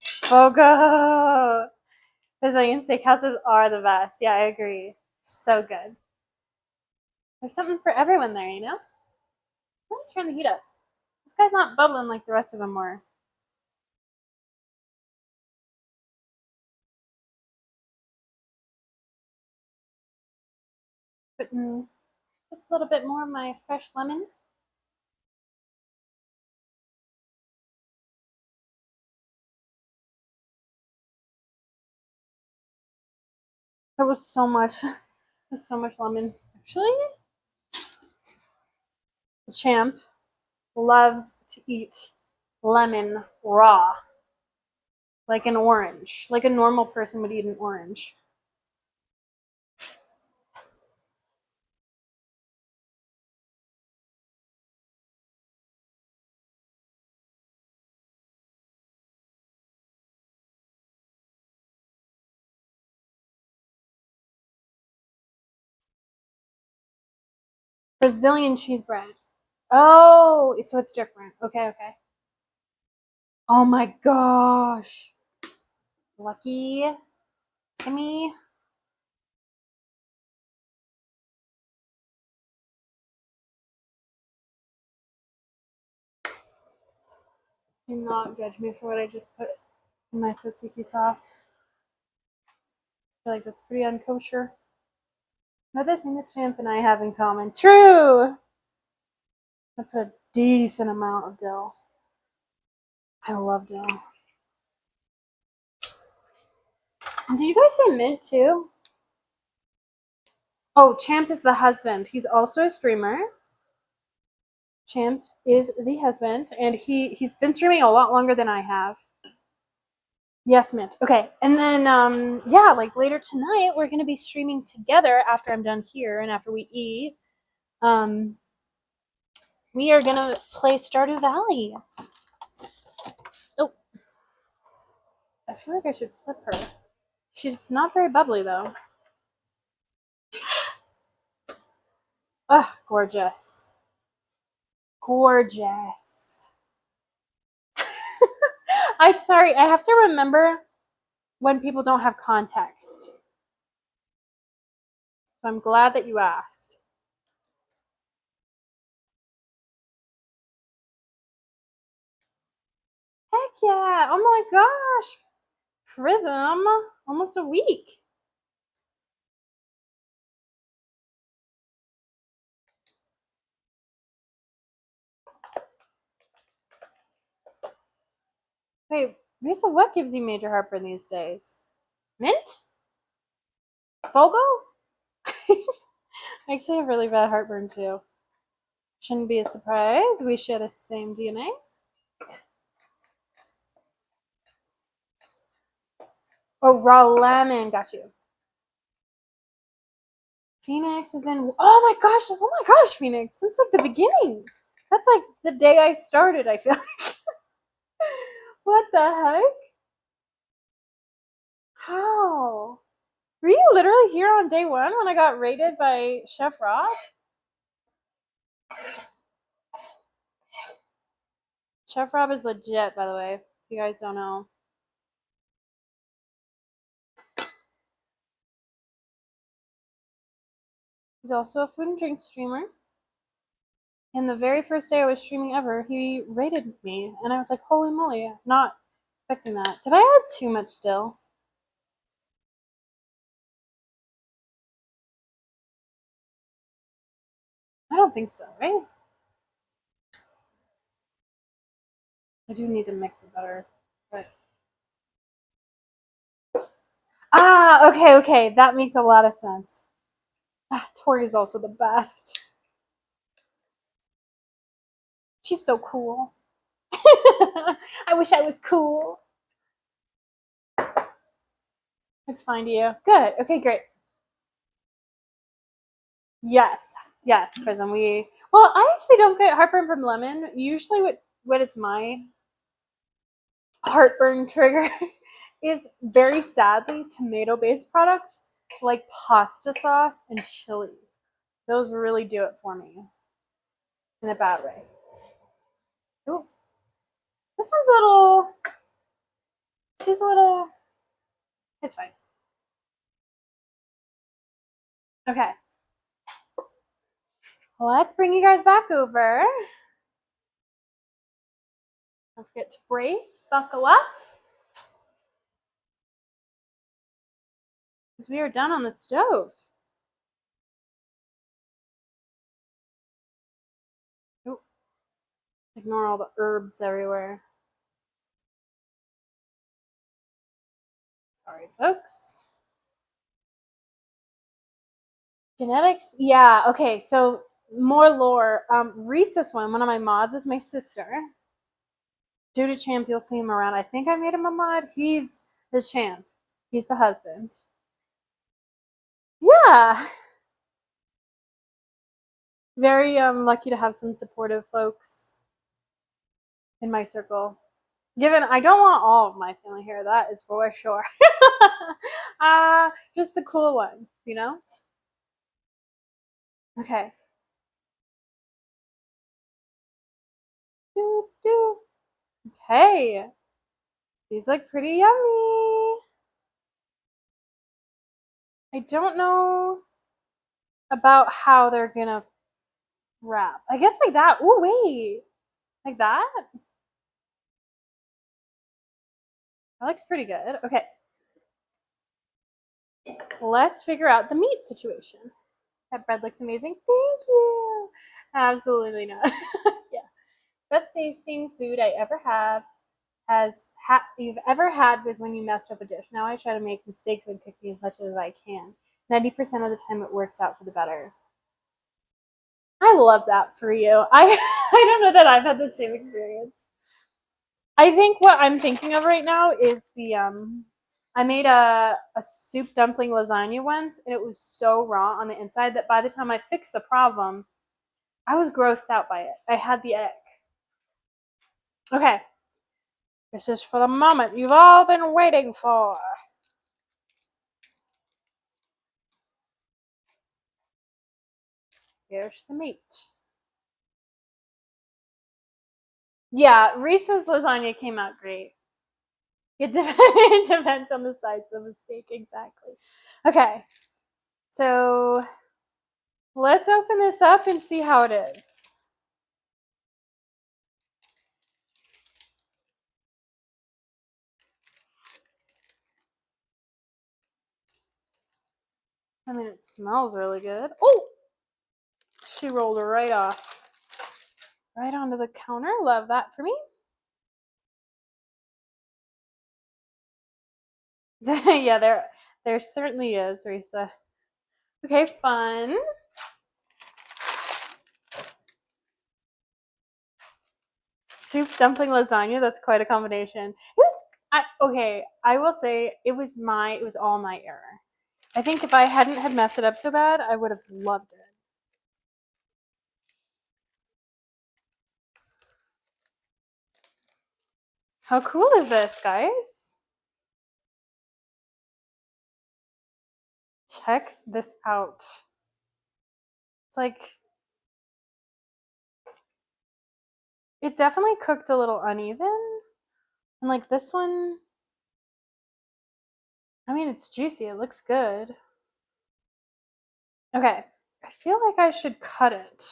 Fogo! Brazilian steakhouses are the best. Yeah, I agree. So good. There's something for everyone there, you know? Let me turn the heat up. This guy's not bubbling like the rest of them were. Putting just a little bit more of my fresh lemon. There was so much. There's so much lemon. Actually, the champ loves to eat lemon raw, like an orange, like a normal person would eat an orange. Brazilian cheese bread. Oh, so it's different. Okay. Oh my gosh. Lucky Timmy. Do not judge me for what I just put in my tzatziki sauce. I feel like that's pretty unkosher. Another thing that Champ and I have in common. True! I put a decent amount of dill. I love dill. And did you guys say mint too? Oh, Champ is the husband. He's also a streamer. Champ is the husband, and he's been streaming a lot longer than I have. Yes, mint. Okay, and then yeah, like later tonight we're gonna be streaming together after I'm done here and after we eat. We are gonna play Stardew Valley. Oh, I feel like I should flip her. She's not very bubbly though. Ugh, gorgeous. Gorgeous. I'm sorry, I have to remember when people don't have context. So I'm glad that you asked. Heck yeah. Oh my gosh. Prism. Almost a week. Wait, Lisa, what gives you major heartburn these days? Mint? Fogo? I actually have really bad heartburn too. Shouldn't be a surprise. We share the same DNA. Oh, raw lemon. Got you. Phoenix has been. Oh my gosh, Phoenix. Since like the beginning. That's like the day I started, I feel like. What the heck? How? Were you literally here on day one when I got raided by Chef Rob? Chef Rob is legit, by the way, if you guys don't know. He's also a food and drink streamer. And the very first day I was streaming ever, he raided me. And I was like, holy moly, not expecting that. Did I add too much dill? I don't think so, right? I do need to mix it better. But okay. That makes a lot of sense. Tori is also the best. She's so cool. I wish I was cool. It's fine to you. Good. Okay, great. Yes, Prism. Well, I actually don't get heartburn from lemon. Usually, what is my heartburn trigger is very sadly tomato-based products like pasta sauce and chili. Those really do it for me in a bad way. Ooh, this one's a little. She's a little. It's fine. Okay. Let's bring you guys back over. Don't forget to brace, buckle up. Because we are done on the stove. Ooh. Ignore all the herbs everywhere. Sorry, folks. Genetics? Yeah, okay, so more lore. Rhesus one of my mods is my sister. Due to Champ, you'll see him around. I think I made him a mod. He's the Champ. He's the husband. Yeah. Very lucky to have some supportive folks in my circle. Given I don't want all of my family here, that is for sure. Just the cool ones, you know? Okay. Okay. These look pretty yummy. I don't know about how they're gonna wrap. I guess like that. Oh, wait. Like that? That looks pretty good. Okay. Let's figure out the meat situation. That bread looks amazing. Thank you. Absolutely not. Yeah. Best tasting food I ever you've ever had was when you messed up a dish. Now I try to make mistakes when cooking as much as I can. 90% of the time it works out for the better. I love that for you. I don't know that I've had the same experience. I think what I'm thinking of right now is I made a soup dumpling lasagna once, and it was so raw on the inside that by the time I fixed the problem, I was grossed out by it. I had the egg. Okay, this is for the moment you've all been waiting for. Here's the meat. Yeah, Reese's lasagna came out great. It depends on the size of the steak, exactly. Okay, so let's open this up and see how it is. I mean, it smells really good. Oh, she rolled it right off. Right onto the counter. Love that for me. Yeah, there certainly is, Risa. Okay, fun. Soup, dumpling, lasagna. That's quite a combination. Okay, I will say it was all my error. I think if I hadn't had messed it up so bad, I would have loved it. How cool is this, guys? Check this out. It's like, it definitely cooked a little uneven. And like this one, I mean, it's juicy. It looks good. Okay, I feel like I should cut it.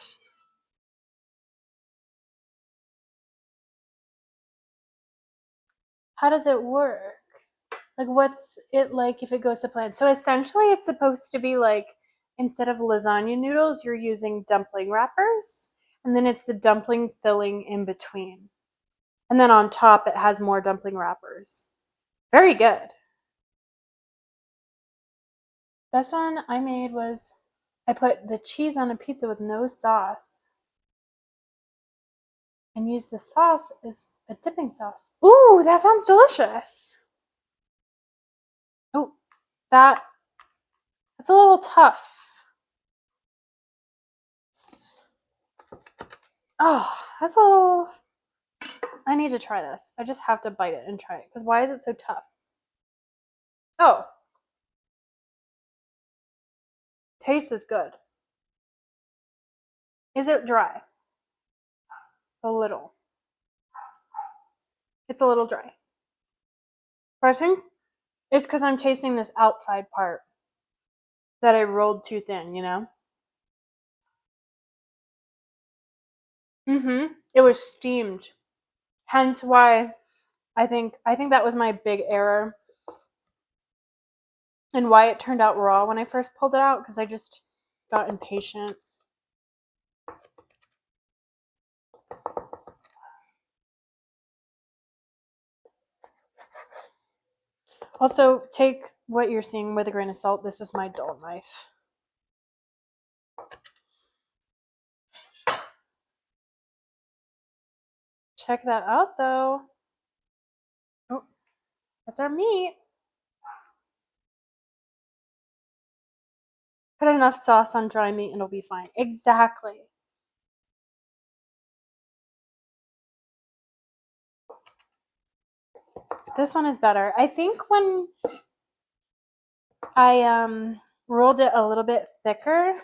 How does it work? Like, what's it like if it goes to plan? So essentially, it's supposed to be like, instead of lasagna noodles, you're using dumpling wrappers, and then it's the dumpling filling in between. And then on top, it has more dumpling wrappers. Very good. Best one I made was I put the cheese on a pizza with no sauce and used the sauce as a dipping sauce. Ooh, that sounds delicious. Oh, that's a little tough. Oh, that's a little. I need to try this. I just have to bite it and try it. Because why is it so tough? Oh, taste is good. Is it dry? A little. It's a little dry. But I think it's because I'm tasting this outside part that I rolled too thin, you know? It was steamed. Hence why I think that was my big error and why it turned out raw when I first pulled it out, because I just got impatient. Also, take what you're seeing with a grain of salt. This is my dull knife. Check that out, though. Oh, that's our meat. Put enough sauce on dry meat and it'll be fine. Exactly. This one is better. I think when I rolled it a little bit thicker,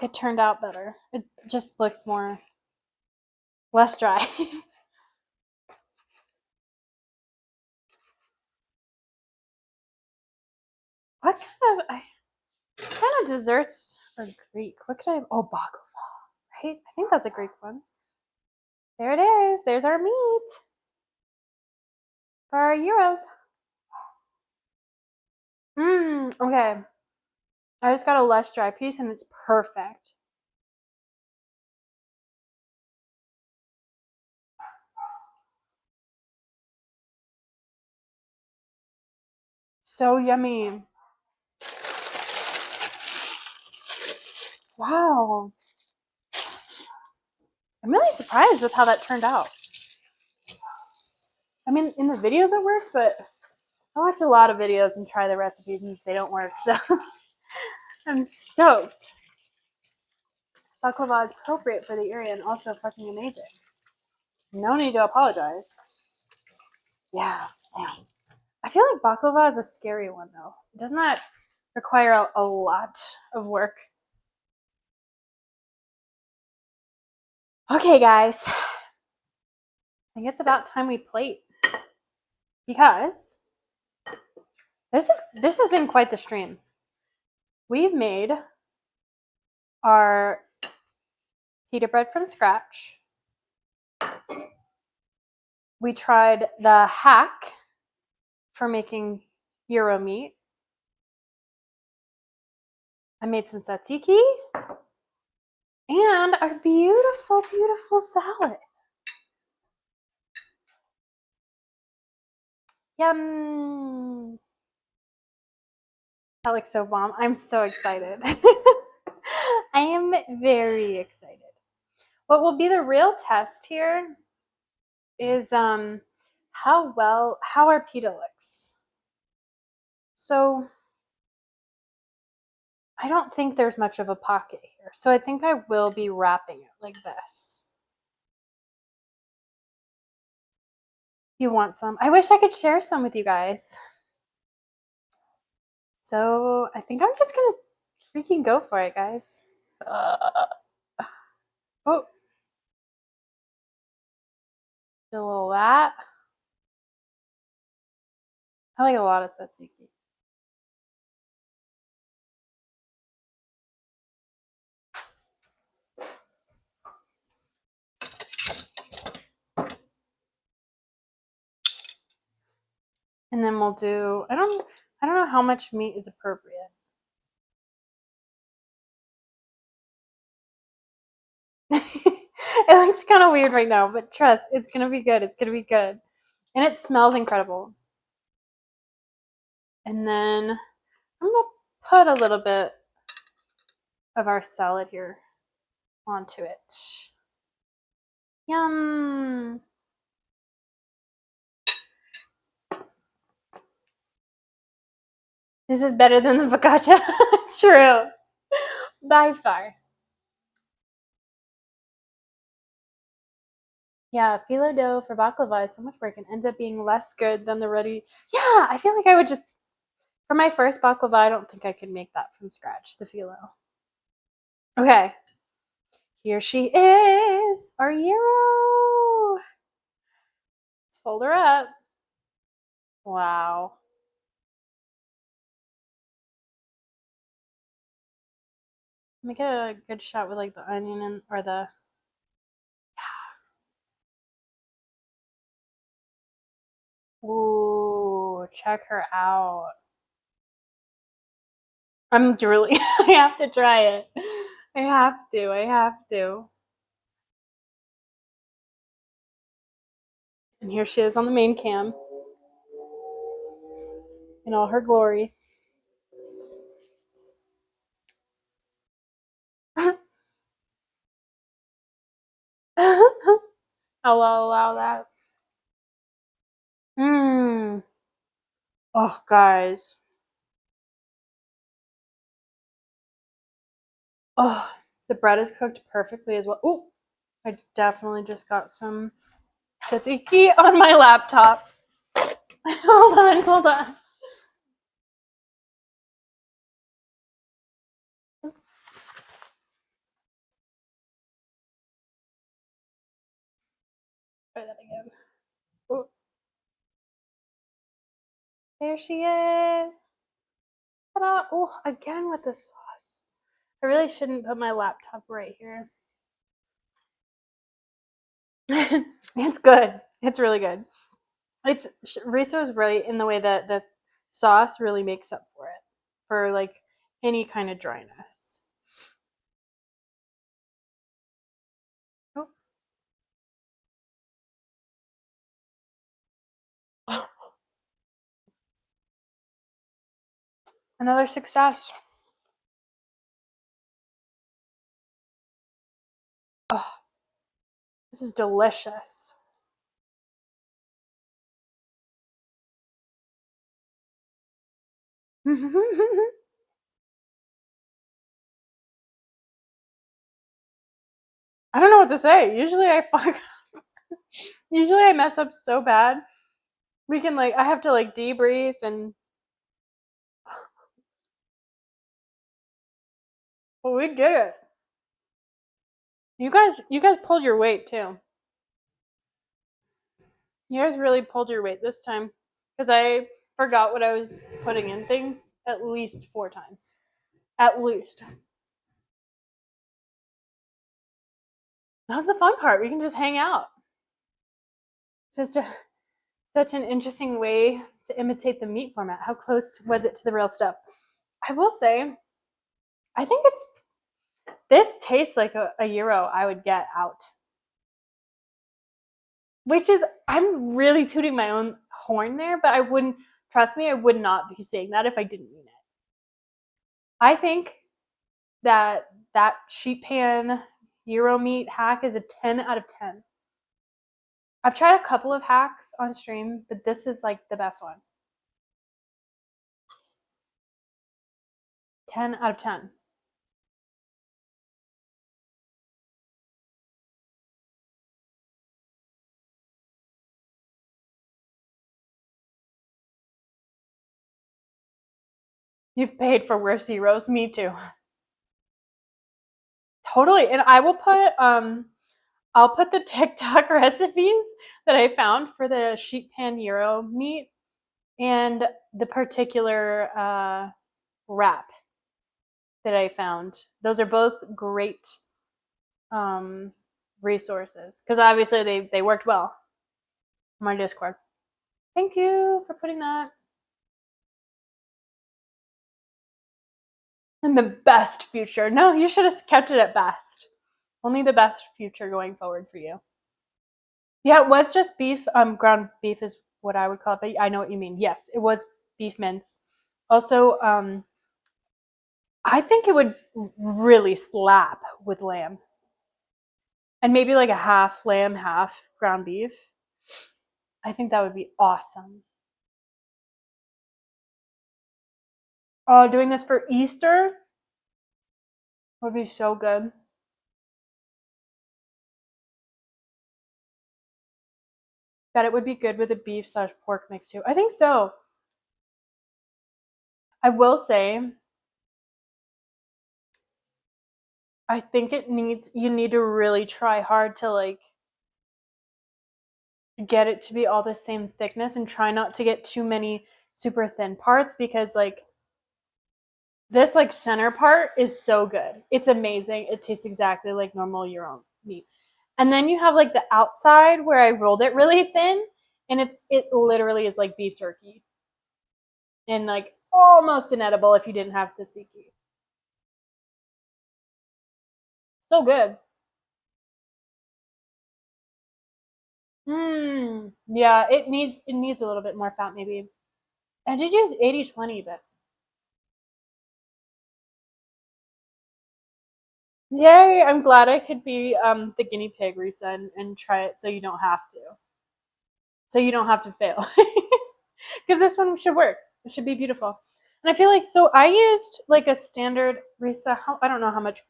it turned out better. It just looks less dry. What kind of desserts are Greek? What could I have? Oh, baklava, right? I think that's a Greek one. There it is. There's our meat. for our gyros. Okay. I just got a less dry piece and it's perfect. So yummy. Wow. I'm really surprised with how that turned out. I mean, in the videos it worked, but I watch a lot of videos and try the recipes and they don't work, so I'm stoked. Baklava is appropriate for the area and also fucking amazing. No need to apologize. Yeah. I feel like baklava is a scary one though. Doesn't that require a lot of work? Okay, guys. I think it's about time we plate because this has been quite the stream. We've made our pita bread from scratch. We tried the hack for making gyro meat. I made some tzatziki and our beautiful, beautiful salad. Yum! That looks so bomb. I'm so excited. I am very excited. What will be the real test here is how our pita looks. So I don't think there's much of a pocket here. So I think I will be wrapping it like this. You want some? I wish I could share some with you guys. So I think I'm just gonna freaking go for it, guys. Oh, do a little of that. I like a lot of tzatziki. And then we'll do, I don't know how much meat is appropriate. It looks kind of weird right now, but trust, it's gonna be good. It's gonna be good. And it smells incredible. And then I'm gonna put a little bit of our salad here onto it. Yum! This is better than the focaccia. True. By far. Yeah, phyllo dough for baklava is so much work and ends up being less good than the ready. Yeah, I feel like I would just, for my first baklava, I don't think I could make that from scratch, the phyllo. Okay. Here she is, our gyro. Let's fold her up. Wow. Let me get a good shot with like the onion and or the. Ooh, check her out. I'm drooling. I have to try it. I have to. And here she is on the main cam in all her glory. I'll allow that. Mmm. Oh, guys. Oh, the bread is cooked perfectly as well. Ooh, I definitely just got some tzatziki on my laptop. Hold on. Oops. Try that again. Ooh. There she is. Ta-da. Oh, again with the sauce. I really shouldn't put my laptop right here. It's good. It's really good. Riso is right in the way that the sauce really makes up for it, for like any kind of dryness. Oh. Another success. Oh, this is delicious. I don't know what to say. Usually I fuck. Usually I mess up so bad. We can I have to debrief and. Well, we did it. You guys pulled your weight too. You guys really pulled your weight this time, because I forgot what I was putting in things at least 4 times. At least. That's the fun part. We can just hang out. Such an interesting way to imitate the meat format. How close was it to the real stuff? I will say, I think this tastes like a gyro I would get out. Which is, I'm really tooting my own horn there, but I wouldn't, trust me, I would not be saying that if I didn't mean it. I think that sheet pan gyro meat hack is a 10 out of 10. I've tried a couple of hacks on stream, but this is the best one. 10 out of 10. You've paid for worse gyros. Me too. Totally. And I will put I'll put the TikTok recipes that I found for the sheet pan gyro meat and the particular wrap that I found. Those are both great resources, because obviously they worked well on my Discord. Thank you for putting that. In the best future. No, you should have kept it at best. Only the best future going forward for you. Yeah, it was just beef. Ground beef is what I would call it, but I know what you mean. Yes, it was beef mince. Also, I think it would really slap with lamb. And maybe a half lamb, half ground beef. I think that would be awesome. Oh, doing this for Easter would be so good. Bet it would be good with a beef/pork mix too. I think so. I will say, I think you need to really try hard to get it to be all the same thickness, and try not to get too many super thin parts, because this center part is so good. It's amazing. It tastes exactly like normal your own meat. And then you have the outside where I rolled it really thin, and it literally is like beef jerky. And almost inedible if you didn't have tzatziki. So good. Yeah, it needs a little bit more fat maybe. I did use 80/20, but yay! I'm glad I could be the guinea pig, Risa, and try it so you don't have to. So you don't have to fail. Because this one should work. It should be beautiful. And I feel so I used a standard Risa. I don't know how much,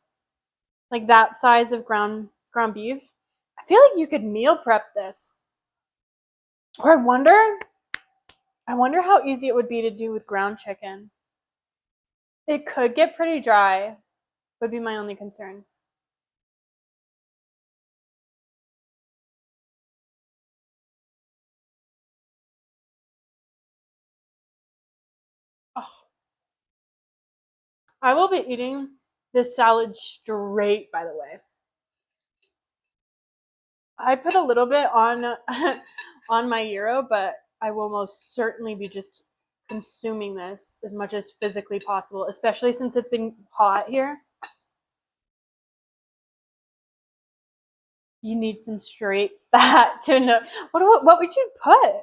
that size of ground beef. I feel you could meal prep this. Or I wonder how easy it would be to do with ground chicken. It could get pretty dry, would be my only concern. Oh. I will be eating this salad straight, by the way. I put a little bit on on my gyro, but I will most certainly be just consuming this as much as physically possible, especially since it's been hot here. You need some straight fat to know. What would you put?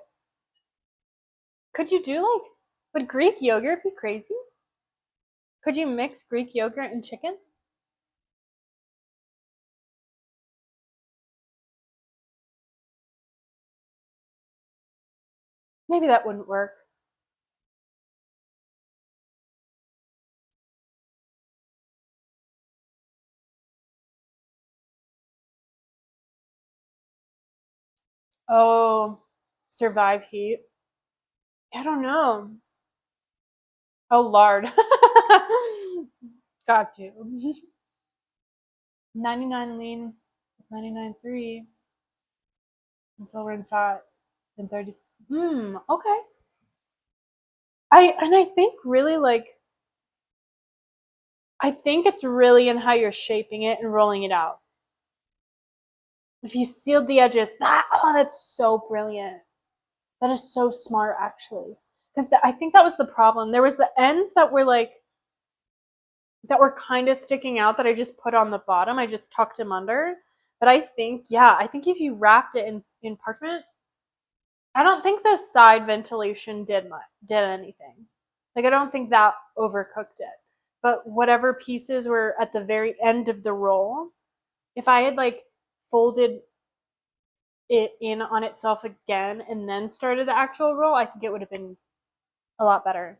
Could you do like, would Greek yogurt be crazy? Could you mix Greek yogurt and chicken? Maybe that wouldn't work. Oh, survive heat. I don't know. Oh, lard. Got you. 99 lean, 99.3 until we're in fat, and 30. Okay. I think really like, I think it's really in how you're shaping it and rolling it out. If you sealed the edges, that's so brilliant. That is so smart, actually. Because I think that was the problem. There was the ends that were like, that were kind of sticking out that I just put on the bottom. I just tucked them under. But I think if you wrapped it in parchment, I don't think the side ventilation did anything. Like, I don't think that overcooked it. But whatever pieces were at the very end of the roll, if I had like folded it in on itself again and then started the actual roll, I think it would have been a lot better.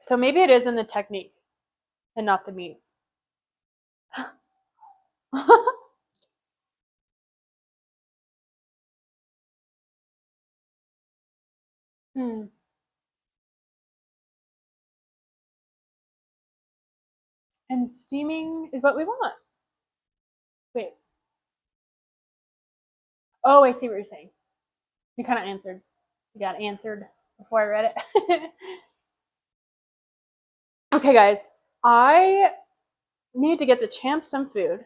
So maybe it is in the technique and not the meat. Hmm. And steaming is what we want. Wait. Oh, I see what you're saying. You kind of answered. You got answered before I read it. Okay, guys. I need to get the champ some food.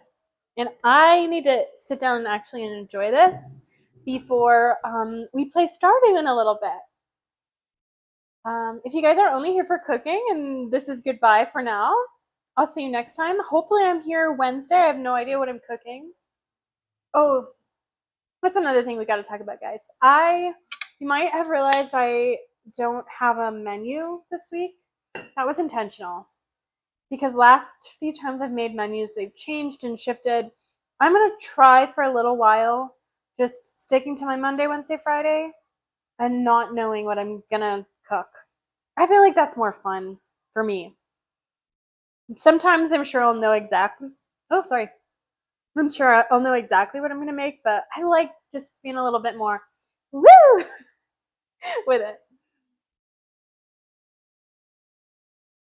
And I need to sit down and actually enjoy this before we play Stardew in a little bit. If you guys are only here for cooking and this is goodbye for now, I'll see you next time. Hopefully I'm here Wednesday. I have no idea what I'm cooking. Oh, that's another thing we got to talk about, guys. You might have realized I don't have a menu this week. That was intentional. Because last few times I've made menus, they've changed and shifted. I'm going to try for a little while just sticking to my Monday, Wednesday, Friday and not knowing what I'm going to cook. I feel like that's more fun for me. Sometimes I'm sure I'll know exactly. Oh, sorry. I'm sure I'll know exactly what I'm going to make, but I like just being a little bit more woo with it.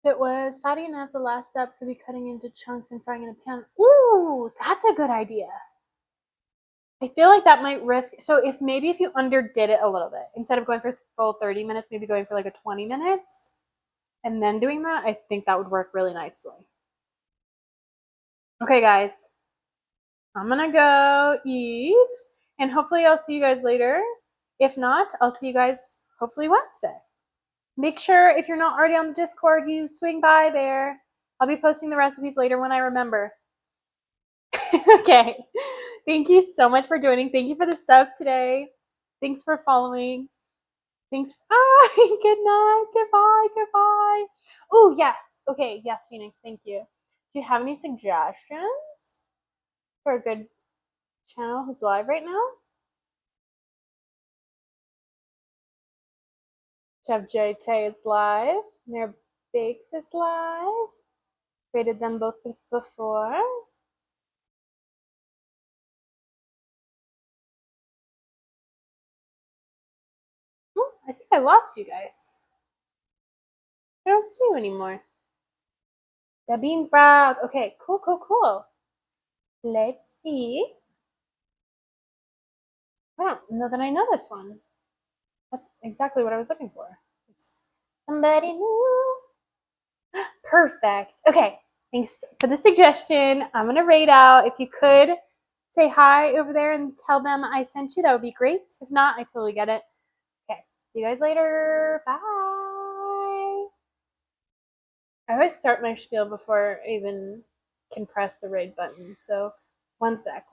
If it was fatty enough, the last step could be cutting into chunks and frying in a pan. Ooh, that's a good idea. I feel like that might risk. So if you underdid it a little bit, instead of going for full 30 minutes, maybe going for like a 20 minutes and then doing that, I think that would work really nicely. Okay, guys, I'm gonna go eat and hopefully I'll see you guys later. If not, I'll see you guys hopefully Wednesday. Make sure if you're not already on the Discord, you swing by there. I'll be posting the recipes later when I remember. Okay. Thank you so much for joining. Thank you for the sub today. Thanks for following. Thanks. Good night. Goodbye. Oh, yes. Okay. Yes, Phoenix. Thank you. Do you have any suggestions for a good channel who's live right now? Chef JT is live. Mayor Bakes is live. Rated them both before. Oh, I think I lost you guys. I don't see you anymore. The bean sprout. Okay, cool. Let's see. I don't know that I know this one. That's exactly what I was looking for. Somebody new. Perfect. Okay, thanks for the suggestion. I'm gonna rate out. If you could say hi over there and tell them I sent you, that would be great. If not, I totally get it. Okay, see you guys later. Bye. I always start my spiel before I even can press the raid button. So 1 sec.